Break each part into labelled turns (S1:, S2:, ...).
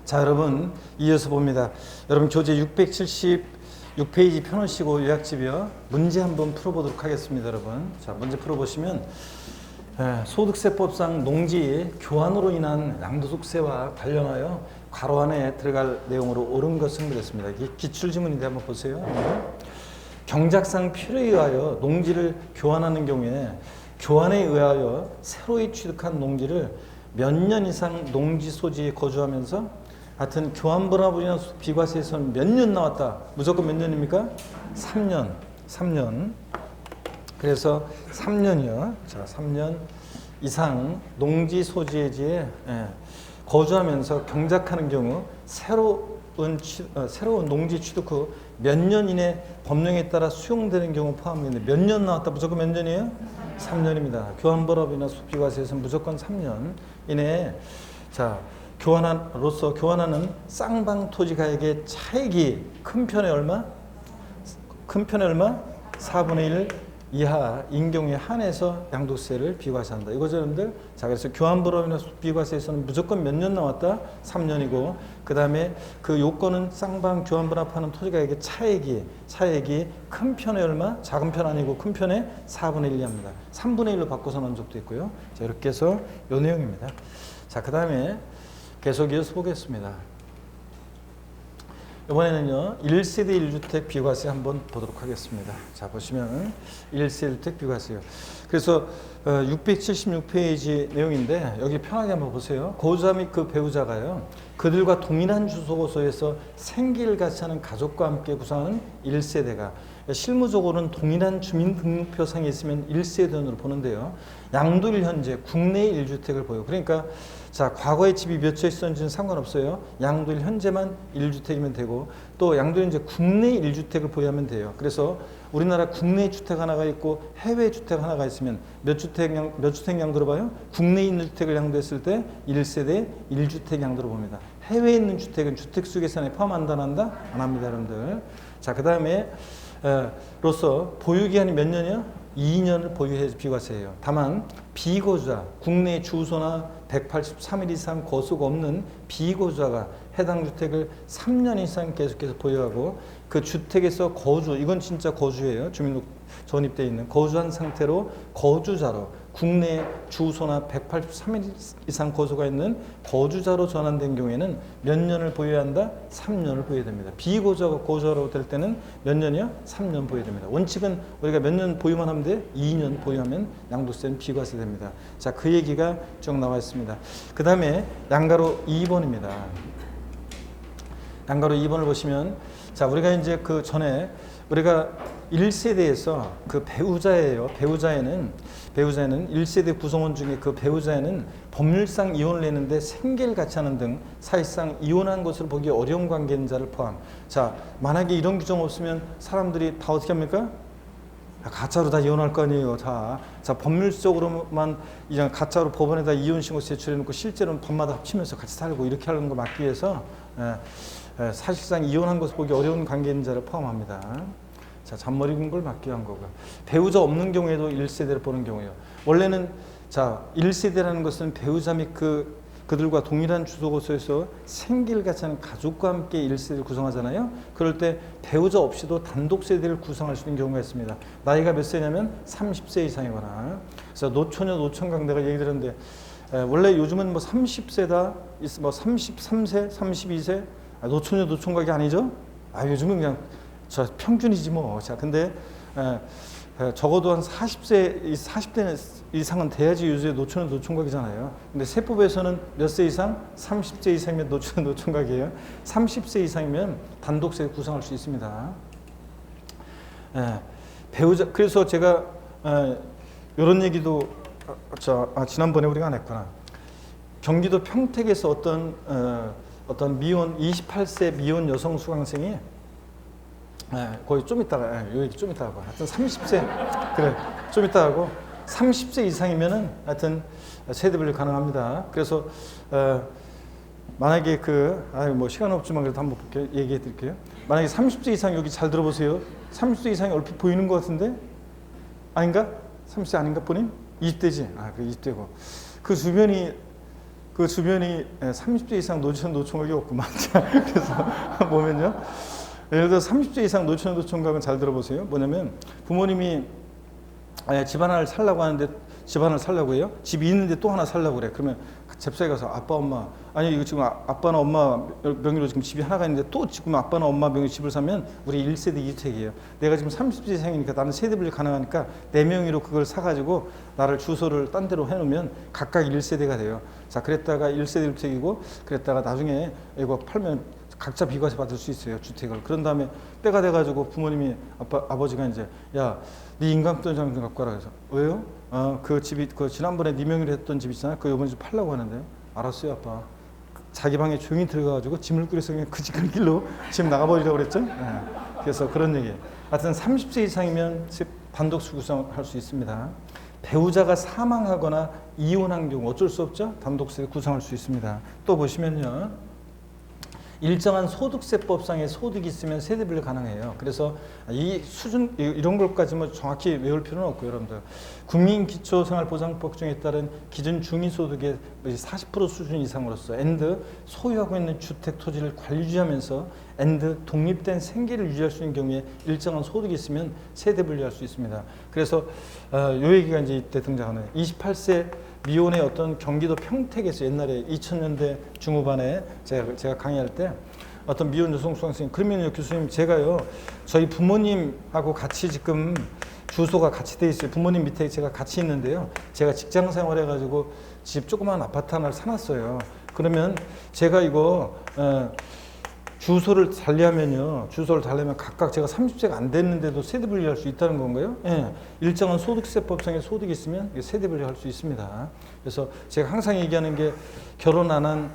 S1: 자, 여러분 이어서 봅니다. 여러분 교재 676페이지 펴놓으시고 요약집이요. 문제 한번 풀어보도록 하겠습니다. 여러분, 자, 문제 풀어보시면 소득세법상 농지 교환으로 인한 양도소득세와 관련하여 괄호 안에 들어갈 내용으로 옳은 것은 그랬습니다. 이게 기출지문인데 한번 보세요. 경작상 필요에 의하여 농지를 교환하는 경우에 교환에 의하여 새로이 취득한 농지를 몇 년 이상 농지 소지에 거주하면서 하여튼 교환번화분이나 비과세에서는 몇 년 나왔다. 무조건 몇 년입니까? 3년. 3년. 그래서 3년이요. 자, 3년 이상 농지 소지지에 거주하면서 경작하는 경우 새로운 농지 취득 후 몇 년 이내 법령에 따라 수용되는 경우 포함인데 몇 년 나왔다. 무조건 몇 년이에요? 3년입니다. 교환번화비나 비과세에서는 무조건 3년 이내에 자 교환하는 쌍방 토지가액의 차익이 큰 편에 얼마? 큰 편에 얼마? 4분의 1 이하인 경우에 한해서 양도세를 비과세한다. 이거죠, 여러분들? 자, 그래서 교환번화비나 비과세에서는 무조건 몇 년 나왔다? 3년이고, 그 다음에 그 요건은 쌍방 교환번화파는 토지가액의 차액이 큰 편에 얼마? 작은 편 아니고 큰 편에 4분의 1 이하입니다. 3분의 1로 바꿔서 넣은 적도 있고요. 자, 이렇게 해서 요 내용입니다. 자, 그 다음에 계속 이어서 보겠습니다. 이번에는요 1세대 1주택 비과세 한번 보도록 하겠습니다. 자, 보시면 1세대 1주택 비과세요. 그래서 676페이지 내용인데 여기 편하게 한번 보세요. 거주자 및 그 배우자가요 그들과 동일한 주소에서 생계를 같이 하는 가족과 함께 구성하는 1세대가 실무적으로는 동일한 주민등록표상에 있으면 1세대원으로 보는데요. 양도일 현재 국내 1주택을 보여. 그러니까 자, 과거에 집이 몇 채 있었는지는 상관없어요. 양도일 현재만 1주택이면 되고 또 양도일 현재 국내 1주택을 보유하면 돼요. 그래서 우리나라 국내 주택 하나가 있고 해외 주택 하나가 있으면 몇 주택 양도로 봐요? 국내에 있는 주택을 양도했을 때 1세대 1주택 양도로 봅니다. 해외에 있는 주택은 주택수계산에 포함한다 안 한다? 안 합니다, 여러분들. 자, 그 다음에 로서 보유기한이 몇 년이요? 2년을 보유해서 비과세예요. 다만 비거주자, 국내 주소나 183일 이상 거수가 없는 비거주자가 해당 주택을 3년 이상 계속해서 보유하고 그 주택에서 거주, 이건 진짜 거주예요. 주민등록 전입되어 있는 거주한 상태로 거주자로 국내 주소나 183일 이상 거주가 있는 거주자로 전환된 경우에는 몇 년을 보유해야 한다? 3년을 보유해야 됩니다. 비거주자가 거주자로 될 때는 몇 년이요? 3년 보유해야 됩니다. 원칙은 우리가 몇 년 보유만 하면 돼? 2년 보유하면 양도세는 비과세 됩니다. 자, 그 얘기가 쭉 나와 있습니다. 그 다음에 양가로 2번입니다. 양가로 2번을 보시면 자, 우리가 이제 그 전에 우리가 1세대에서 그 배우자예요. 배우자에는 1세대 구성원 중에 그 배우자에는 법률상 이혼을 했는데 생계를 같이 하는 등 사실상 이혼한 것으로 보기 어려운 관계인 자를 포함. 자, 만약에 이런 규정 없으면 사람들이 다 어떻게 합니까? 가짜로 다 이혼할 거 아니에요. 자, 법률적으로만 그냥 가짜로 법원에다 이혼신고 제출해놓고 실제로는 밤마다 합치면서 같이 살고 이렇게 하는 거 막기 위해서 사실상 이혼한 것을 보기 어려운 관계인 자를 포함합니다. 자, 잔머리 군 걸 막기 위한 거고요. 배우자 없는 경우에도 1세대를 보는 경우예요. 원래는 자, 1세대라는 것은 배우자 및 그들과 동일한 주소고서에서 생계를 같이 하는 가족과 함께 1세대를 구성하잖아요. 그럴 때 배우자 없이도 단독 세대를 구성할 수 있는 경우가 있습니다. 나이가 몇 세냐면 30세 이상이거나. 그래서 노처녀, 노총각 내가 얘기 들었는데 원래 요즘은 뭐 30세다, 뭐 33세, 32세 노처녀, 노총각이 아니죠? 요즘은 그냥 평균이지 뭐. 자, 근데 적어도 한 40대 이상은 돼야지 요새 노처녀, 노총각이잖아요. 근데 세법에서는 몇 세 이상? 30세 이상이면 노처녀, 노총각이에요. 30세 이상이면 단독세 구성할 수 있습니다. 배우자, 그래서 제가 이런 얘기도 지난번에 우리가 안 했구나. 경기도 평택에서 어떤 미혼 28세 미혼 여성 수강생이 거의 좀 이따가 여기 좀 이따가 하고 하여튼 30세 그래 좀 이따 하고 30세 이상이면은 하여튼 세대 분류 가능합니다. 그래서 만약에 뭐 시간 없지만 그래도 한번 얘기해 드릴게요. 만약에 30세 이상 여기 잘 들어보세요. 30세 이상이 얼핏 보이는 것 같은데 아닌가? 30세 아닌가 본인? 20대지? 그 20대고 그 주변이 그 주변이 30대 이상 노총각이 없구만. 그래서 보면요. 예를 들어 30대 이상 노총각은 잘 들어보세요. 뭐냐면 부모님이 집 하나를 살라고 하는데 집 하나를 살라고 해요. 집이 있는데 또 하나 살라고 그래. 그러면 집사에 가서 아빠 엄마 아니 이거 지금 아빠나 엄마 명의로 지금 집이 하나가 있는데 또 지금 아빠나 엄마 명의 집을 사면 우리 1세대 2주택이에요. 내가 지금 30대 이상이니까 나는 세대 분리 가능하니까 내 명의로 그걸 사가지고 나를 주소를 딴 데로 해놓으면 각각 1세대가 돼요. 자 그랬다가 1세대 1주택이고 그랬다가 나중에 이거 팔면 각자 비과세 받을 수 있어요. 주택을. 그런 다음에 때가 돼가지고 부모님이 아버지가 이제 야 네 인감도장 좀 갖고 와라. 그래서 왜요? 그 집이 그 지난번에 네 명의로 했던 집 있잖아. 그 이번에 좀 팔라고 하는데요. 알았어요 아빠. 자기 방에 조용히 들어가가지고 짐을 꾸려서 그냥 그 길로 집 나가버리라고 그랬죠. 네. 그래서 그런 얘기예요. 하여튼 30세 이상이면 집 단독 구성할 수 있습니다. 배우자가 사망하거나 이혼한 경우 어쩔 수 없죠. 단독세 구성할 수 있습니다. 또 보시면요. 일정한 소득세법상의 소득이 있으면 세대분리 가능해요. 그래서 이 수준 이런 것까지 뭐 정확히 외울 필요는 없고요, 여러분들. 국민기초생활보장법 중에 따른 기준 중위소득의 40% 수준 이상으로서 and 소유하고 있는 주택 토지를 관리하면서 and 독립된 생계를 유지할 수 있는 경우에 일정한 소득이 있으면 세대분리할 수 있습니다. 그래서 요 얘기가 이제 이때 등장하는 28세 미혼의 어떤 경기도 평택에서 옛날에 2000년대 중후반에 제가 강의할 때 어떤 미혼 여성 수강생님 그러면요 교수님 제가요 저희 부모님하고 같이 지금 주소가 같이 돼 있어요. 부모님 밑에 제가 같이 있는데요. 제가 직장 생활해 가지고 집 조그만 아파트 하나를 사놨어요. 그러면 제가 이거 주소를 달리하면요. 주소를 달리면 각각 제가 30세가 안 됐는데도 세대 분리할 수 있다는 건가요? 예. 일정한 소득세법상의 소득이 있으면 세대 분리할 수 있습니다. 그래서 제가 항상 얘기하는 게 결혼 안 한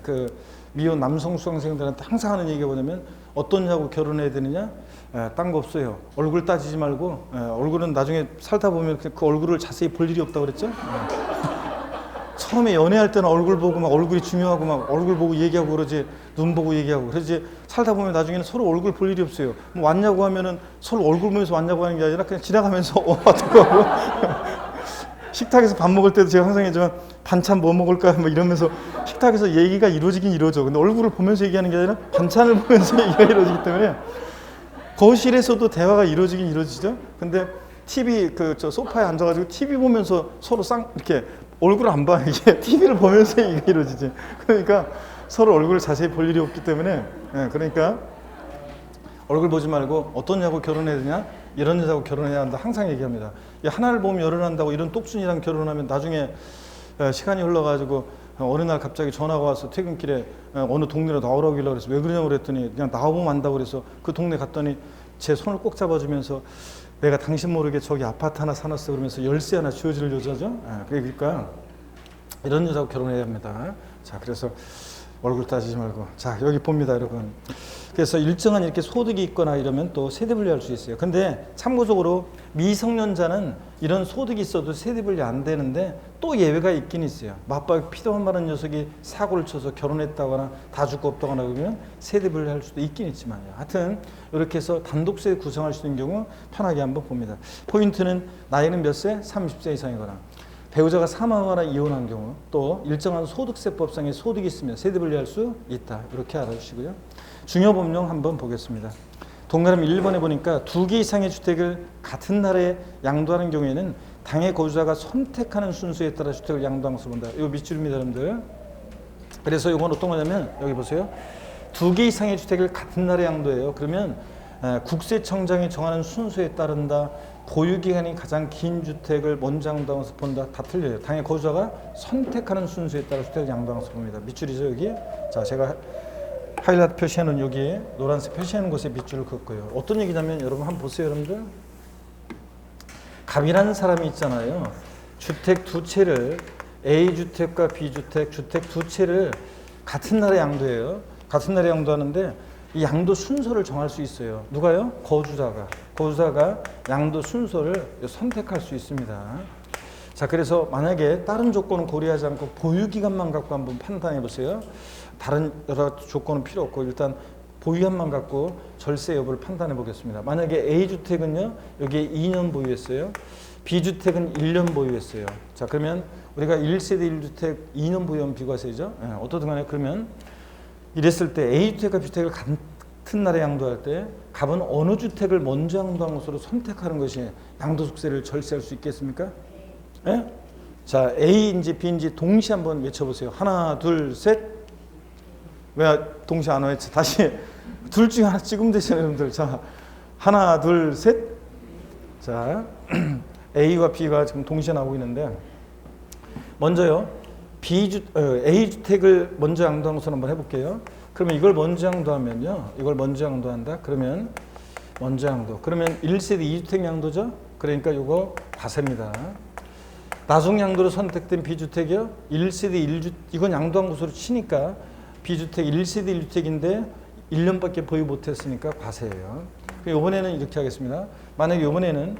S1: 그 미혼 남성 수강생들한테 항상 하는 얘기가 뭐냐면 어떤 여자하고 결혼해야 되느냐? 딴 거 없어요. 얼굴 따지지 말고 얼굴은 나중에 살다 보면 그 얼굴을 자세히 볼 일이 없다고 그랬죠? 처음에 연애할 때는 얼굴 보고 막 얼굴이 중요하고 막 얼굴 보고 얘기하고 그러지 눈 보고 얘기하고 그러지 살다 보면 나중에는 서로 얼굴 볼 일이 없어요. 뭐 왔냐고 하면은 서로 얼굴 보면서 왔냐고 하는 게 아니라 그냥 지나가면서 어떡하고 식탁에서 밥 먹을 때도 제가 항상 했지만 반찬 뭐 먹을까 뭐 이러면서 식탁에서 얘기가 이루어지긴 이루어져. 근데 얼굴을 보면서 얘기하는 게 아니라 반찬을 보면서 얘기가 이루어지기 때문에 거실에서도 대화가 이루어지긴 이루어지죠. 근데 TV 저 소파에 앉아가지고 TV 보면서 서로 이렇게 얼굴을 안 봐. 이게 TV를 보면서 이게 이루어지지. 그러니까 서로 얼굴을 자세히 볼 일이 없기 때문에 그러니까 얼굴 보지 말고 어떤 여자하고 결혼해야 되냐? 이런 여자하고 결혼해야 한다. 항상 얘기합니다. 하나를 보면 열을 한다고 이런 똑순이랑 결혼하면 나중에 시간이 흘러가지고 어느 날 갑자기 전화가 와서 퇴근길에 어느 동네로 나오라고 하길래 그래서 왜 그러냐고 그랬더니 그냥 나와보면 안다고 그래서 그 동네 갔더니 제 손을 꼭 잡아주면서 내가 당신 모르게 저기 아파트 하나 사놨어 그러면서 열쇠 하나 쥐어줄 여자죠. 그러니까 이런 여자하고 결혼해야 합니다. 자, 그래서 얼굴 따지지 말고 자 여기 봅니다, 여러분. 그래서 일정한 이렇게 소득이 있거나 이러면 또 세대 분리할 수 있어요. 근데 참고적으로 미성년자는 이런 소득이 있어도 세대 분리 안 되는데 또 예외가 있긴 있어요. 맞박에 피도만 마른 녀석이 사고를 쳐서 결혼했다거나 다 죽고 없다거나 그러면 세대 분리할 수도 있긴 있지만요. 하여튼 이렇게 해서 단독세 구성할 수 있는 경우 편하게 한번 봅니다. 포인트는 나이는 몇 세? 30세 이상이거나 배우자가 사망하거나 이혼한 경우 또 일정한 소득세법상의 소득이 있으면 세대 분리할 수 있다. 이렇게 알아주시고요. 중요 법령 한번 보겠습니다. 동그라미 1번에 보니까 2개 이상의 주택을 같은 날에 양도하는 경우에는 당해 거주자가 선택하는 순서에 따라 주택을 양도한 것을 본다. 이거 밑줄입니다, 여러분들. 그래서 이건 어떤 거냐면 여기 보세요. 2개 이상의 주택을 같은 날에 양도해요. 그러면 국세청장이 정하는 순서에 따른다. 보유기간이 가장 긴 주택을 먼저 양도한 것을 본다. 다 틀려요. 당해 거주자가 선택하는 순서에 따라 주택을 양도한 것을 봅니다. 밑줄이죠, 여기. 자, 제가 하이라이트 표시하는 여기에 노란색 표시하는 곳에 밑줄을 긋고요. 어떤 얘기냐면 여러분 한번 보세요, 여러분들. 갑이라는 사람이 있잖아요. 주택 두 채를 A주택과 B주택, 주택 두 채를 같은 날에 양도해요. 같은 날에 양도하는데 이 양도 순서를 정할 수 있어요. 누가요? 거주자가 양도 순서를 선택할 수 있습니다. 자, 그래서 만약에 다른 조건은 고려하지 않고 보유기간만 갖고 한번 판단해 보세요. 다른 여러 조건은 필요 없고 일단 보유한만 갖고 절세 여부를 판단해 보겠습니다. 만약에 A주택은요, 여기에 2년 보유했어요. B주택은 1년 보유했어요. 자, 그러면 우리가 1세대 1주택 2년 보유하면 비과세죠. 예, 어떻든 간에 그러면 이랬을 때 A주택과 B주택을 같은 날에 양도할 때 갑은 어느 주택을 먼저 양도한 것으로 선택하는 것이 양도소득세를 절세할 수 있겠습니까? 예? 자, A인지 B인지 동시에 한번 외쳐보세요. 하나, 둘, 셋. 왜 동시에 안 외쳐? 다시 둘 중에 하나 찍으면 되잖아요, 여러분들. 자, 하나, 둘, 셋. 자, A와 B가 지금 동시에 나오고 있는데 먼저요. A주택을 먼저 양도한 것으로 한번 해볼게요. 그러면 이걸 먼저 양도하면요. 이걸 먼저 양도한다. 그러면 먼저 양도. 그러면 1세대 2주택 양도죠. 그러니까 이거 과세입니다. 나중 양도로 선택된 B주택이요. 1세대 1주 이건 양도한 것으로 치니까 B주택 1세대 1주택인데 1년밖에 보유 못했으니까 과세예요. 이번에는 이렇게 하겠습니다. 만약에 이번에는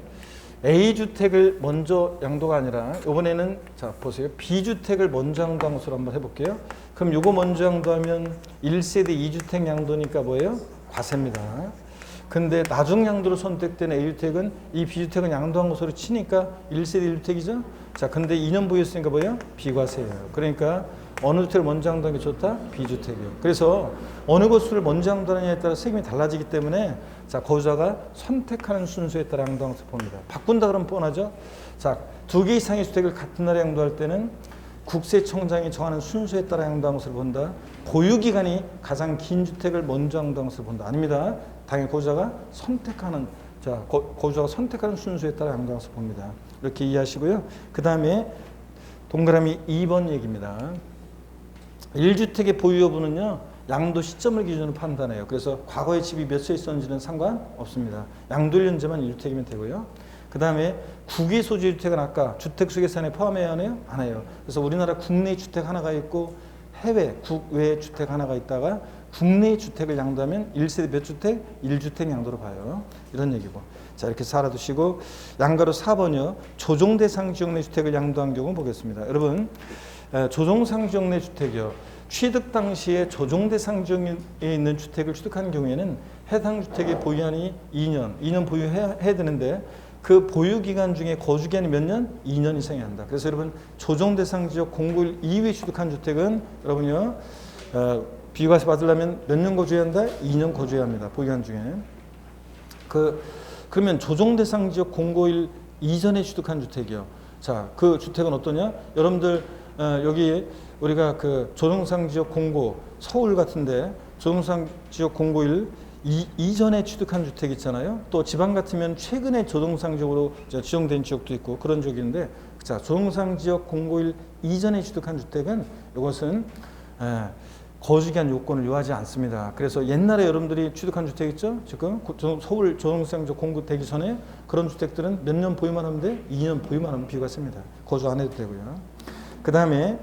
S1: A주택을 먼저 양도가 아니라 이번에는 자 보세요. B주택을 먼저 양도한 것으로 한번 해볼게요. 그럼 이거 먼저 양도하면 1세대 2주택 양도니까 뭐예요? 과세입니다. 근데 나중 양도로 선택된 A주택은 이 B주택은 양도한 것으로 치니까 1세대 1주택이죠. 자, 근데 2년 보유했으니까 뭐예요? 비과세예요. 그러니까 어느 주택을 먼저 양도하는 게 좋다? B주택이요. 그래서 어느 것을 먼저 양도하느냐에 따라 세금이 달라지기 때문에 자, 거주자가 선택하는 순서에 따라 양도한 것을 봅니다. 바꾼다 그러면 뻔하죠? 자, 2개 이상의 주택을 같은 날에 양도할 때는 국세청장이 정하는 순서에 따라 양도한 것을 본다. 보유기간이 가장 긴 주택을 먼저 양도한 것을 본다. 아닙니다. 당연히 거주자가 선택하는 거주자가 선택하는 순서에 따라 양도한 것을 봅니다. 이렇게 이해하시고요. 그 다음에 동그라미 2번 얘기입니다. 1주택의 보유 여부는요. 양도 시점을 기준으로 판단해요. 그래서 과거에 집이 몇 세 있었는지는 상관없습니다. 양도일 현재만 1주택이면 되고요. 그 다음에 국외 소지 주택은 아까 주택수계산에 포함해야 하나요? 안 해요. 그래서 우리나라 국내 주택 하나가 있고 해외 국외 주택 하나가 있다가 국내 주택을 양도하면 1세대 몇 주택? 1주택 양도로 봐요. 이런 얘기고. 자, 이렇게 살아두시고 양가로 4번이요. 조정대상 지역 내 주택을 양도한 경우 보겠습니다. 여러분 조정상 지역 내 주택이요. 취득 당시에 조정대상 지역에 있는 주택을 취득한 경우에는 해당 주택의 보유한이 2년 보유해야 되는데 그 보유 기간 중에 거주 기간이 몇 년? 2년 이상이 한다. 그래서 여러분 조정대상 지역 091 이후에 취득한 주택은 여러분요 비과세 받으려면 몇 년 거주해야 한다? 2년 거주해야 합니다. 보유 기간 중에. 그러면 조정대상 지역 091 이전에 취득한 주택이요. 자, 그 주택은 어떠냐? 여러분들 여기 우리가 그 조정상 지역 09 서울 같은데 조정상 지역 091 이전에 취득한 주택 있잖아요. 또 지방 같으면 최근에 조정상 지역으로 지정된 지역도 있고 그런 지역인데 자, 조정상 지역 091 이전에 취득한 주택은 이것은 거주기한 요건을 요하지 않습니다. 그래서 옛날에 여러분들이 취득한 주택 있죠? 지금 서울 조정상 지역 09 되기 전에 그런 주택들은 몇 년 보유만 하면 돼? 2년 보유만 하면 비과세입니다. 거주 안 해도 되고요. 그 다음에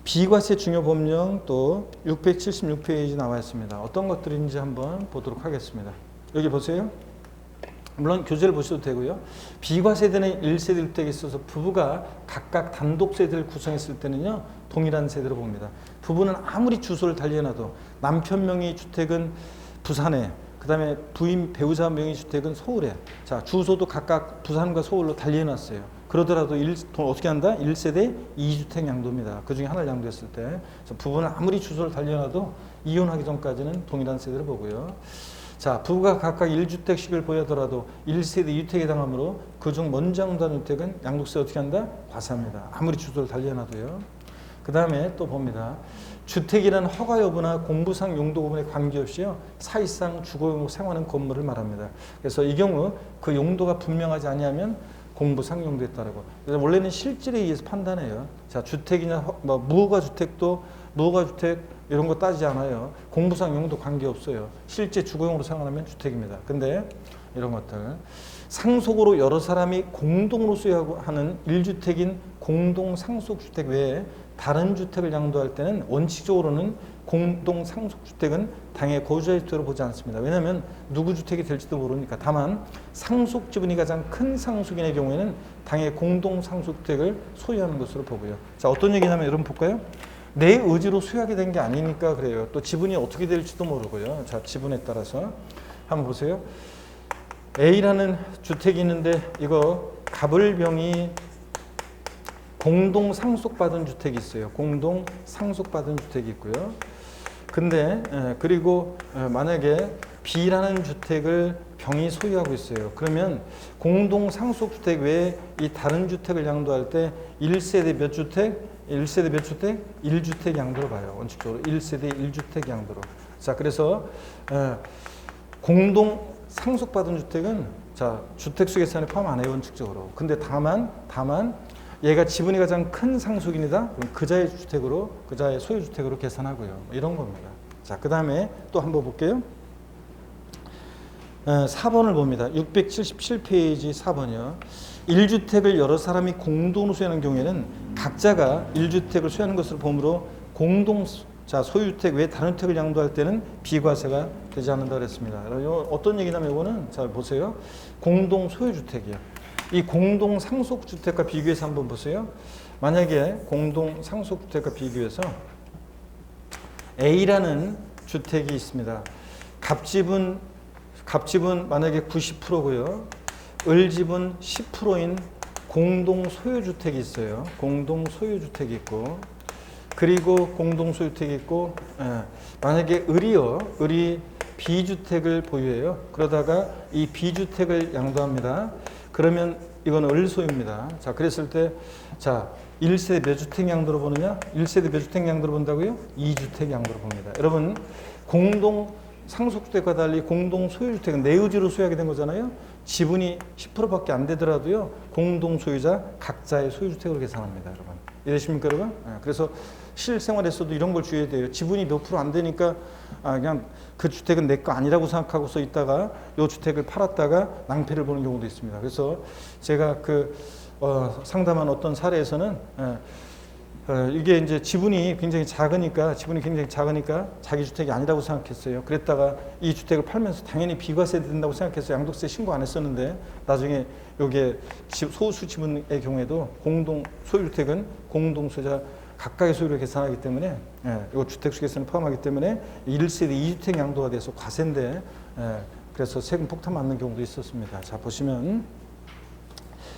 S1: 비과세 중요 법령 또 676페이지 나와 있습니다. 어떤 것들인지 한번 보도록 하겠습니다. 여기 보세요. 물론 교재를 보셔도 되고요. 비과세되는 1세대 주택에 있어서 부부가 각각 단독 세대를 구성했을 때는요. 동일한 세대로 봅니다. 부부는 아무리 주소를 달리해놔도 남편 명의 주택은 부산에 그 다음에 부인 배우자 명의 주택은 서울에 자 주소도 각각 부산과 서울로 달리해놨어요. 그러더라도 어떻게 한다? 1세대 2주택 양도입니다. 그 중에 하나를 양도했을 때. 그래서 부부는 아무리 주소를 달려놔도 이혼하기 전까지는 동일한 세대를 보고요. 자, 부부가 각각 1주택씩을 보유하더라도 1세대 2주택에 해당하므로 그중 먼저 양도한 주택은 양도세 어떻게 한다? 과세합니다. 아무리 주소를 달려놔도요. 그 다음에 또 봅니다. 주택이라는 허가 여부나 공부상 용도 구분에 관계없이요. 사실상 주거용으로 사용하는 건물을 말합니다. 그래서 이 경우 그 용도가 분명하지 아니하면 공부상 용도에 따르고 그래서 원래는 실질에 의해서 판단해요. 자, 주택이냐 무허가 주택도 무허가 주택 이런 거 따지지 않아요. 공부상 용도 관계없어요. 실제 주거용으로 사용하면 주택입니다. 근데 이런 것들 상속으로 여러 사람이 공동으로 소유하는 1주택인 공동 상속주택 외에 다른 주택을 양도할 때는 원칙적으로는 공동 상속주택은 당의 거주자의 주택으로 보지 않습니다. 왜냐하면 누구 주택이 될지도 모르니까. 다만 상속 지분이 가장 큰 상속인의 경우에는 당의 공동 상속주택을 소유하는 것으로 보고요. 자, 어떤 얘기냐면 여러분 볼까요? 내 의지로 소유하게 된 게 아니니까 그래요. 또 지분이 어떻게 될지도 모르고요. 자, 지분에 따라서 한번 보세요. A라는 주택이 있는데 이거 갑을병이 공동 상속받은 주택이 있어요. 공동 상속받은 주택이 있고요. 근데 그리고 만약에 B라는 주택을 병이 소유하고 있어요. 그러면 공동 상속주택 외에 이 다른 주택을 양도할 때 1세대 몇 주택? 1세대 몇 주택? 1주택 양도로 봐요. 원칙적으로 1세대 1주택 양도로. 자, 그래서 공동 상속받은 주택은 자, 주택수 계산에 포함 안 해요. 원칙적으로. 근데 다만 얘가 지분이 가장 큰 상속인이다. 그럼 그자의 주택으로, 그자의 소유주택으로 계산하고요. 이런 겁니다. 자, 그 다음에 또 한번 볼게요. 4번을 봅니다. 677페이지 4번이요. 1주택을 여러 사람이 공동으로 소유하는 경우에는 각자가 1주택을 소유하는 것으로 보므로 소유주택 외 다른 주택을 양도할 때는 비과세가 되지 않는다 그랬습니다. 어떤 얘기냐면 이거는 잘 보세요. 공동 소유주택이에요. 이 공동 상속주택과 비교해서 한번 보세요. 만약에 공동 상속주택과 비교해서 A라는 주택이 있습니다. 갑집은 만약에 90%고요. 을집은 10%인 공동 소유주택이 있어요. 공동 소유주택이 있고, 그리고 공동 소유주택이 있고, 만약에 을이 B주택을 보유해요. 그러다가 이 B주택을 양도합니다. 그러면 이건 을 소유입니다. 자, 그랬을 때, 자, 1세대 몇 주택 양도로 보느냐? 1세대 몇 주택 양도로 본다고요? 2주택 양도로 봅니다. 여러분, 공동 상속주택과 달리 공동 소유주택은 내 의지로 소유하게 된 거잖아요. 지분이 10%밖에 안 되더라도요. 공동 소유자 각자의 소유주택으로 계산합니다. 여러분. 이해되십니까, 여러분? 그래서 실생활에서도 이런 걸 주의해야 돼요. 지분이 몇 프로 안 되니까 그냥 그 주택은 내 거 아니라고 생각하고서 있다가 이 주택을 팔았다가 낭패를 보는 경우도 있습니다. 그래서 제가 상담한 어떤 사례에서는 이게 이제 지분이 굉장히 작으니까 자기 주택이 아니라고 생각했어요. 그랬다가 이 주택을 팔면서 당연히 비과세 된다고 생각해서 양도세 신고 안 했었는데 나중에 요게 소수 지분의 경우에도 공동 소유주택은 공동 소유자 각각의 소유를 계산하기 때문에 이 주택수 계산을 포함하기 때문에 1세대 2주택 양도가 돼서 과세인데 그래서 세금 폭탄 맞는 경우도 있었습니다. 자, 보시면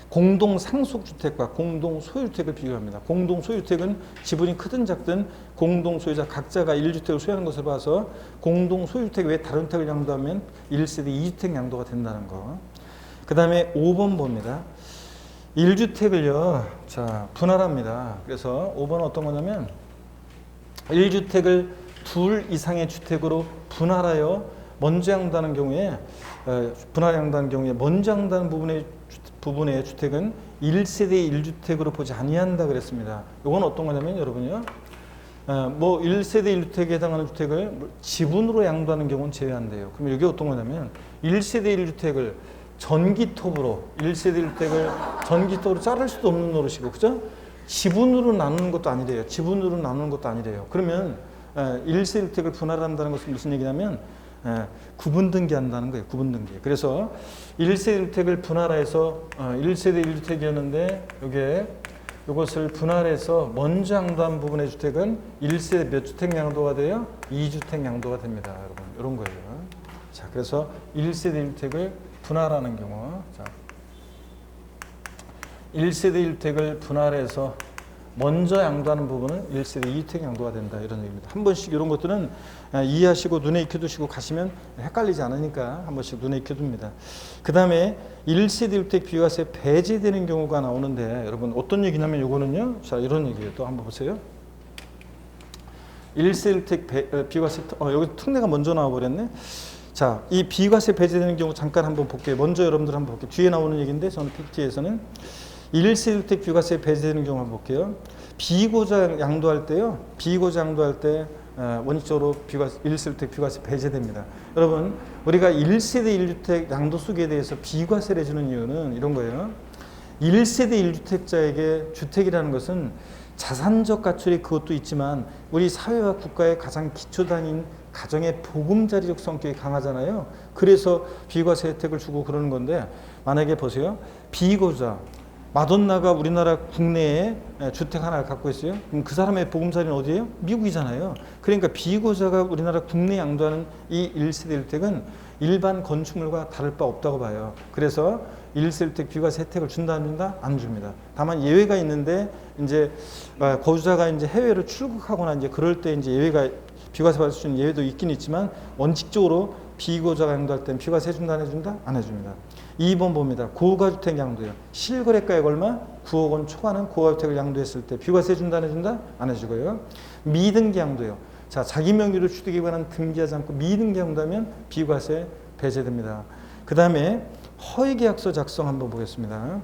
S1: 공동 상속주택과 공동 소유주택을 비교합니다. 공동 소유주택은 지분이 크든 작든 공동 소유자 각자가 1주택을 소유하는 것을 봐서 공동 소유주택 외에 다른 주택을 양도하면 1세대 2주택 양도가 된다는 거. 그 다음에 5번 봅니다. 1주택을요, 자, 분할합니다. 그래서 5번은 어떤 거냐면 1주택을 둘 이상의 주택으로 분할하여 먼저 양도하는 경우에 먼저 양도하는 부분의 주택은 1세대 1주택으로 보지 아니한다 그랬습니다. 이건 어떤 거냐면 여러분요, 1세대 1주택에 해당하는 주택을 지분으로 양도하는 경우는 제외한대요. 그럼 이게 어떤 거냐면 1세대 1주택을 전기톱으로 1세대 1주택을 전기톱으로 자를 수도 없는 노릇이고, 그죠? 지분으로 나누는 것도 아니래요. 그러면 1세대 1주택을 분할한다는 것은 무슨 얘기냐면 구분 등기한다는 거예요. 구분 등기. 그래서 1세대 1주택을 분할해서 1세대 1주택이었는데 이것을 분할해서 먼저 양도한 부분의 주택은 1세대 몇 주택 양도가 돼요? 2주택 양도가 됩니다. 여러분, 이런 거예요. 자, 그래서 1세대 1주택을 분할하는 경우, 자, 1세대 1주택을 분할해서 먼저 양도하는 부분은 1세대 2주택 양도가 된다, 이런 얘기입니다. 한 번씩 이런 것들은 이해하시고 눈에 익혀두시고 가시면 헷갈리지 않으니까 한 번씩 눈에 익혀둡니다. 그 다음에 1세대 1주택 비과세 배제되는 경우가 나오는데, 여러분 어떤 얘기냐면 이거는요, 자, 이런 얘기예요. 또 한번 보세요. 1세대 1주택 비과세, 여기 특례가 먼저 나와버렸네. 자, 이 비과세 배제되는 경우 잠깐 한번 볼게요. 먼저 여러분들 한번 볼게요. 뒤에 나오는 얘기인데 저는 PPT에서는 1세대 1주택 비과세 배제되는 경우 한번 볼게요. 비고자 양도할 때요. 원칙적으로 1세대 1주택 비과세 배제됩니다. 여러분, 우리가 1세대 1주택 양도수기에 대해서 비과세를 해주는 이유는 이런 거예요. 1세대 1주택자에게 주택이라는 것은 자산적 가출이 그것도 있지만 우리 사회와 국가의 가장 기초단위인 가정의 보금자리적 성격이 강하잖아요. 그래서 비과세 혜택을 주고 그러는 건데, 만약에 보세요. 비고자 마돈나가 우리나라 국내에 주택 하나를 갖고 있어요. 그럼 그 사람의 보금자리는 어디예요? 미국이잖아요. 그러니까 비고자가 우리나라 국내에 양도하는 이 1세대 1주택은 일반 건축물과 다를 바 없다고 봐요. 그래서 1세대 1주택 비과세 혜택을 준다 안 준다? 안 줍니다. 다만 예외가 있는데 이제 거주자가 이제 해외로 출국하거나 이제 그럴 때 이제 예외가 비과세 받을 수 있는 예외도 있긴 있지만 원칙적으로 비고자가 양도할 때는 비과세 해준다 안 해준다? 안 해줍니다. 2번 봅니다. 고가주택 양도요. 실거래가액 얼마? 9억 원 초과는 고가주택을 양도했을 때 비과세 해준다 안 해준다? 안 해주고요. 미등기 양도요. 자, 자기 명의로 취득에 관한 등기하지 않고 미등기 양도하면 비과세 배제됩니다. 그 다음에 허위계약서 작성 한번 보겠습니다.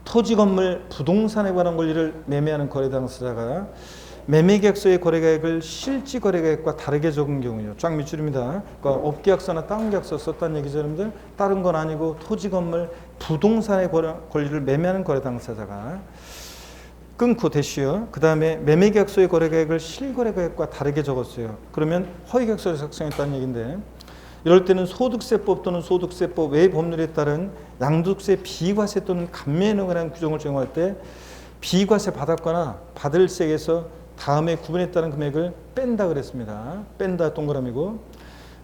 S1: 토지, 건물, 부동산에 관한 권리를 매매하는 거래 당사자가 매매계약서의 거래가액을 실지 거래가액과 다르게 적은 경우요. 쫙 밑줄입니다. 그러니까 업계약서나 다운계약서 썼다는 얘기죠, 여러분들. 다른 건 아니고 토지, 건물, 부동산의 권리를 매매하는 거래 당사자가 끊고 대시요. 그 다음에 매매계약서의 거래가액을 실거래가액과 다르게 적었어요. 그러면 허위계약서를 작성했다는 얘기인데 이럴 때는 소득세법 또는 소득세법 외 법률에 따른 양도세 비과세 또는 감면에 관한 규정을 적용할 때 비과세 받았거나 받을 세액에서 다음에 구분에 따른 금액을 뺀다 그랬습니다. 뺀다 동그라미고.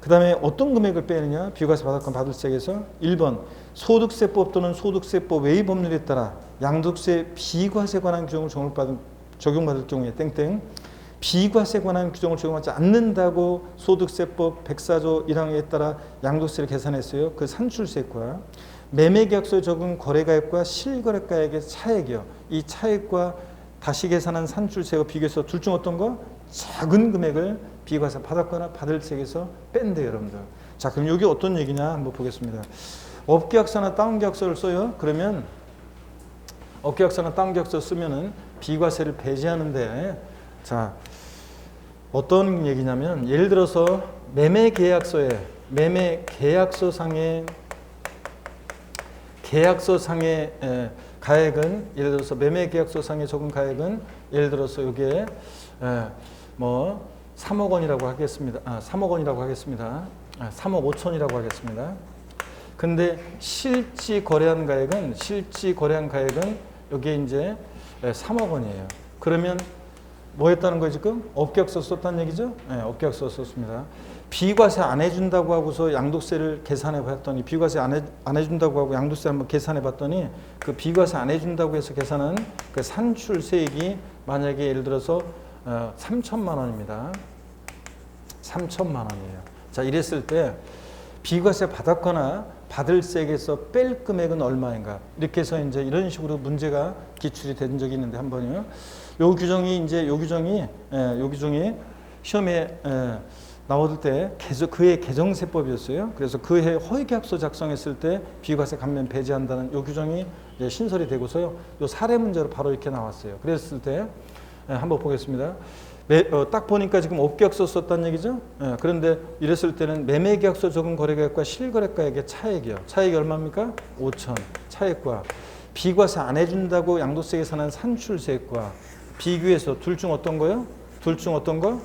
S1: 그 다음에 어떤 금액을 빼느냐? 비과세 받았거나 받을 세액에서 1번 소득세법 또는 소득세법 외의 법률에 따라 양도세 비과세 관한 규정을 적용받을 경우에 땡땡 비과세 관한 규정을 적용하지 않는다고 소득세법 104조 1항에 따라 양도세를 계산했어요. 그 산출세액과 매매계약서에 적은 거래가액과 실거래가액의 차액이요. 이 차액과 다시 계산한 산출세액을 비교해서 둘 중 어떤 거? 작은 금액을 비과세 받았거나 받을 세액에서 뺀대요, 여러분들. 자, 그럼 이게 어떤 얘기냐 한번 보겠습니다. 업계약서나 다운계약서를 써요. 그러면 업계약서나 다운계약서 쓰면은 비과세를 배제하는데, 자, 어떤 얘기냐면 예를 들어서 매매계약서상의 가액은 예를 들어서 매매계약서상에 적은 가액은 예를 들어서 여기에 뭐 3억 원이라고 하겠습니다. 3억 원이라고 하겠습니다. 3억 5천이라고 하겠습니다. 근데 실지 거래한 가액은 여기에 이제 3억 원이에요. 그러면 뭐 했다는 거예요, 지금? 업계약서 썼다는 얘기죠? 네, 업계약서 썼습니다. 비과세 안 해준다고 하고서 양도세를 계산해 봤더니 비과세 안 해준다고 하고 양도세 한번 계산해 봤더니 그 비과세 안 해준다고 해서 계산한 그 산출세액이 만약에 예를 들어서 3천만 원입니다. 3천만 원이에요. 자, 이랬을 때 비과세 받았거나 받을 세액에서 뺄 금액은 얼마인가? 이렇게 해서 이제 이런 식으로 문제가 기출이 된 적이 있는데 한 번요. 요 규정이 시험에 나올 때 그해 개정세법이었어요. 그래서 그해 허위계약서 작성했을 때 비과세 감면 배제한다는 요 규정이 이제 신설이 되고서요. 요 사례 문제로 바로 이렇게 나왔어요. 그랬을 때 한번 보겠습니다. 딱 보니까 지금 업계약서 썼다는 얘기죠. 그런데 이랬을 때는 매매계약서 적은 거래가액과 실거래가액의 차액이요. 차액이 얼마입니까? 5천. 차액과 비과세 안 해준다고 양도세 계산한 산출세액과 비교해서 둘 중 어떤 거요? 둘 중 어떤 거?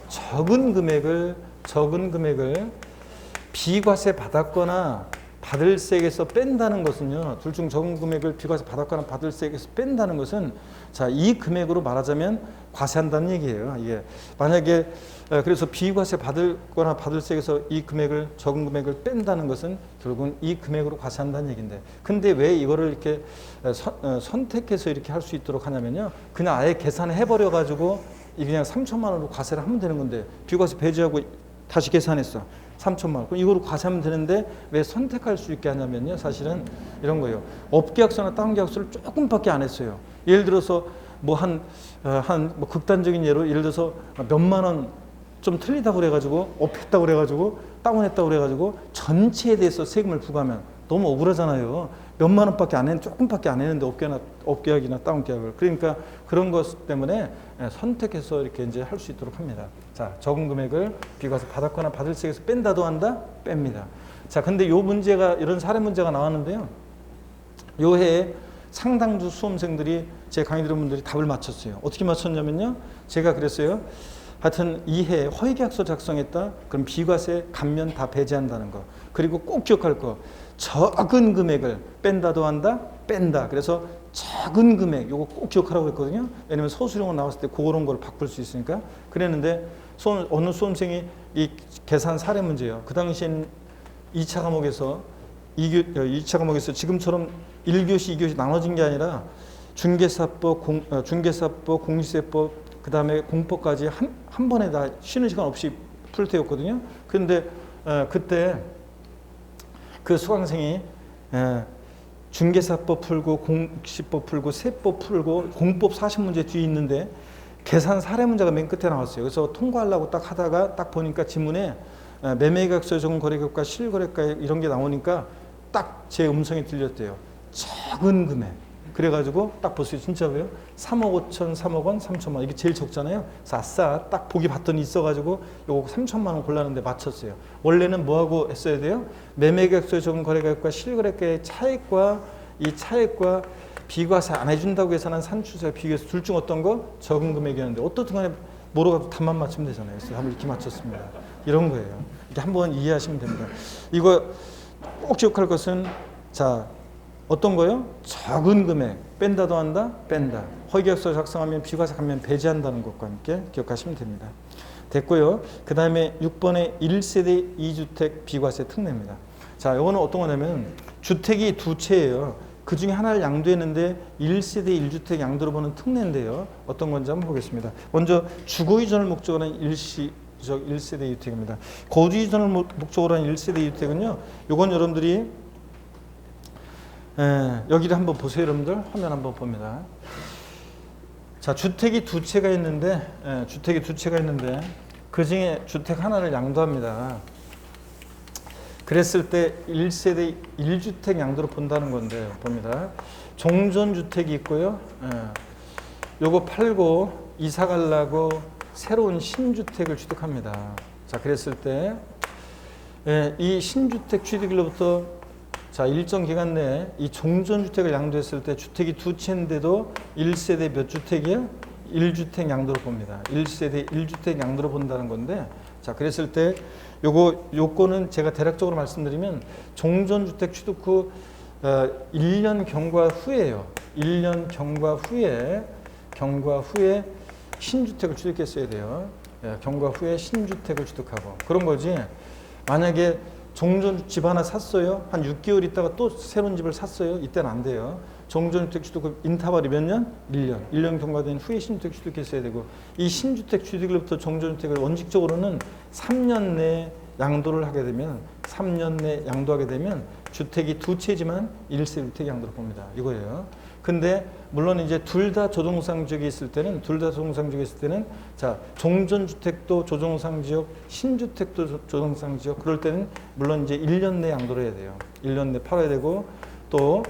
S1: 적은 금액을 비과세 받았거나 받을 세액에서 뺀다는 것은요. 둘 중 적은 금액을 비과세 받았거나 받을 세액에서 뺀다는 것은 자, 이 금액으로 말하자면 과세한다는 얘기예요. 이게 만약에 그래서 비과세 받을거나 받을 세액에서 이 금액을 적은 금액을 뺀다는 것은 결국은 이 금액으로 과세한다는 얘기인데, 근데 왜 이거를 이렇게 선택해서 이렇게 할 수 있도록 하냐면요. 그냥 아예 계산해 버려 가지고 이 그냥 3천만 원으로 과세를 하면 되는 건데 비과세 배제하고 다시 계산했어. 3천만 원. 그럼 이거로 과세하면 되는데 왜 선택할 수 있게 하냐면요. 사실은 이런 거예요. 업계약서나 다운계약서를 조금밖에 안 했어요. 예를 들어서 뭐 뭐 극단적인 예로 예를 들어서 몇만 원 좀 틀리다고 그래가지고 업했다고 그래가지고 다운했다고 그래가지고 전체에 대해서 세금을 부과하면 너무 억울하잖아요. 몇만 원밖에 안 했는데 조금밖에 안 했는데 업계약이나 다운계약을. 그러니까 그런 것 때문에 선택해서 이렇게 이제 할 수 있도록 합니다. 자, 적은 금액을 비과세 받았거나 받을 세액에서 뺀다도 한다? 뺍니다. 자, 근데 요 문제가 이런 사례 문제가 나왔는데요. 요 해에 상당수 수험생들이 제 강의 들은 분들이 답을 맞췄어요. 어떻게 맞췄냐면요. 제가 그랬어요. 하여튼 이해 허위계약서 작성했다. 그럼 비과세 감면 다 배제한다는 거. 그리고 꼭 기억할 거. 적은 금액을 뺀다도 한다. 뺀다. 그래서 적은 금액 요거 꼭 기억하라고 했거든요. 왜냐면 서술형으로 나왔을 때 그런 걸 바꿀 수 있으니까. 그랬는데 어느 수험생이 이 계산 사례 문제예요. 그 당시엔 2차 과목에서 2차 과목에서 지금처럼 1교시, 2교시 나눠진 게 아니라 중개사법, 공시세법, 그 다음에 공법까지 한 번에 다 쉬는 시간 없이 풀 때였거든요. 그런데 그때 그 수강생이 중개사법 풀고 공시법 풀고 세법 풀고 공법 40문제 뒤에 있는데 계산 사례 문제가 맨 끝에 나왔어요. 그래서 통과하려고 딱 하다가 딱 보니까 지문에 매매계약서 적은 거래계약과 실거래가 이런 게 나오니까 딱 제 음성이 들렸대요. 적은 금액. 그래가지고 딱 보세요. 진짜 왜요? 3억 5천, 3억 원, 3천만 원. 이게 제일 적잖아요. 그래서 아싸 딱 보기 봤더니 있어가지고 요거 3천만 원 골랐는데 맞췄어요. 원래는 뭐하고 했어야 돼요? 매매계약서에 적은 거래계약과 실거래가의 차액과 이 차액과 비과세 안 해준다고 해서 난 산출세가 비교해서 둘 중 어떤 거? 적은 금액이었는데 어떻든 간에 모르고 답만 맞추면 되잖아요. 그래서 한번 이렇게 맞췄습니다. 이런 거예요. 이렇게 한번 이해하시면 됩니다. 이거 꼭 기억할 것은 자 어떤 거요? 적은 금액 뺀다도 한다? 뺀다. 허위계약서 작성하면 비과세 감면 배제한다는 것과 함께 기억하시면 됩니다. 됐고요. 그 다음에 6번에 1세대 2주택 비과세 특례입니다. 자, 이거는 어떤 거냐면 주택이 두 채예요. 그 중에 하나를 양도했는데 1세대 1주택 양도로 보는 특례인데요. 어떤 건지 한번 보겠습니다. 먼저 주거 이전을 목적으로 하는 1세대 2주택입니다. 거주 이전을 목적으로 하는 1세대 2주택은요. 요건 여러분들이 여기를 한번 보세요. 여러분들 화면 한번 봅니다. 자, 주택이 두 채가 있는데 그 중에 주택 하나를 양도합니다. 그랬을 때 1세대 1주택 양도로 본다는 건데 봅니다. 종전주택이 있고요. 요거 팔고 이사 가려고 새로운 신주택을 취득합니다. 자, 그랬을 때 이 신주택 취득일로부터 자, 일정 기간 내에 이 종전주택을 양도했을 때 주택이 두 채인데도 1세대 몇 주택이요? 1주택 양도로 봅니다. 1세대 1주택 양도로 본다는 건데 자, 그랬을 때 요거 요건은 제가 대략적으로 말씀드리면 종전주택 취득 후 1년 경과 후에요. 1년 경과 후에 신주택을 취득했어야 돼요. 경과 후에 신주택을 취득하고 그런 거지. 만약에 종전 집 하나 샀어요. 한 6개월 있다가 또 새로운 집을 샀어요. 이때는 안 돼요. 종전주택 취득 인터벌이 몇 년? 1년. 1년 경과된 후에 신주택 취득했어야 되고 이 신주택 취득일로부터 종전주택을 원칙적으로는 3년 내에 양도를 하게 되면 3년 내에 양도하게 되면 주택이 두 채지만 1세 주택 양도를 봅니다. 이거예요. 근데 물론 이제 둘 다 조정상 지역에 있을 때는 자, 종전주택도 조정상 지역, 신주택도 조정상 지역 그럴 때는 물론 이제 1년 내 양도를 해야 돼요. 1년 내 팔아야 되고 또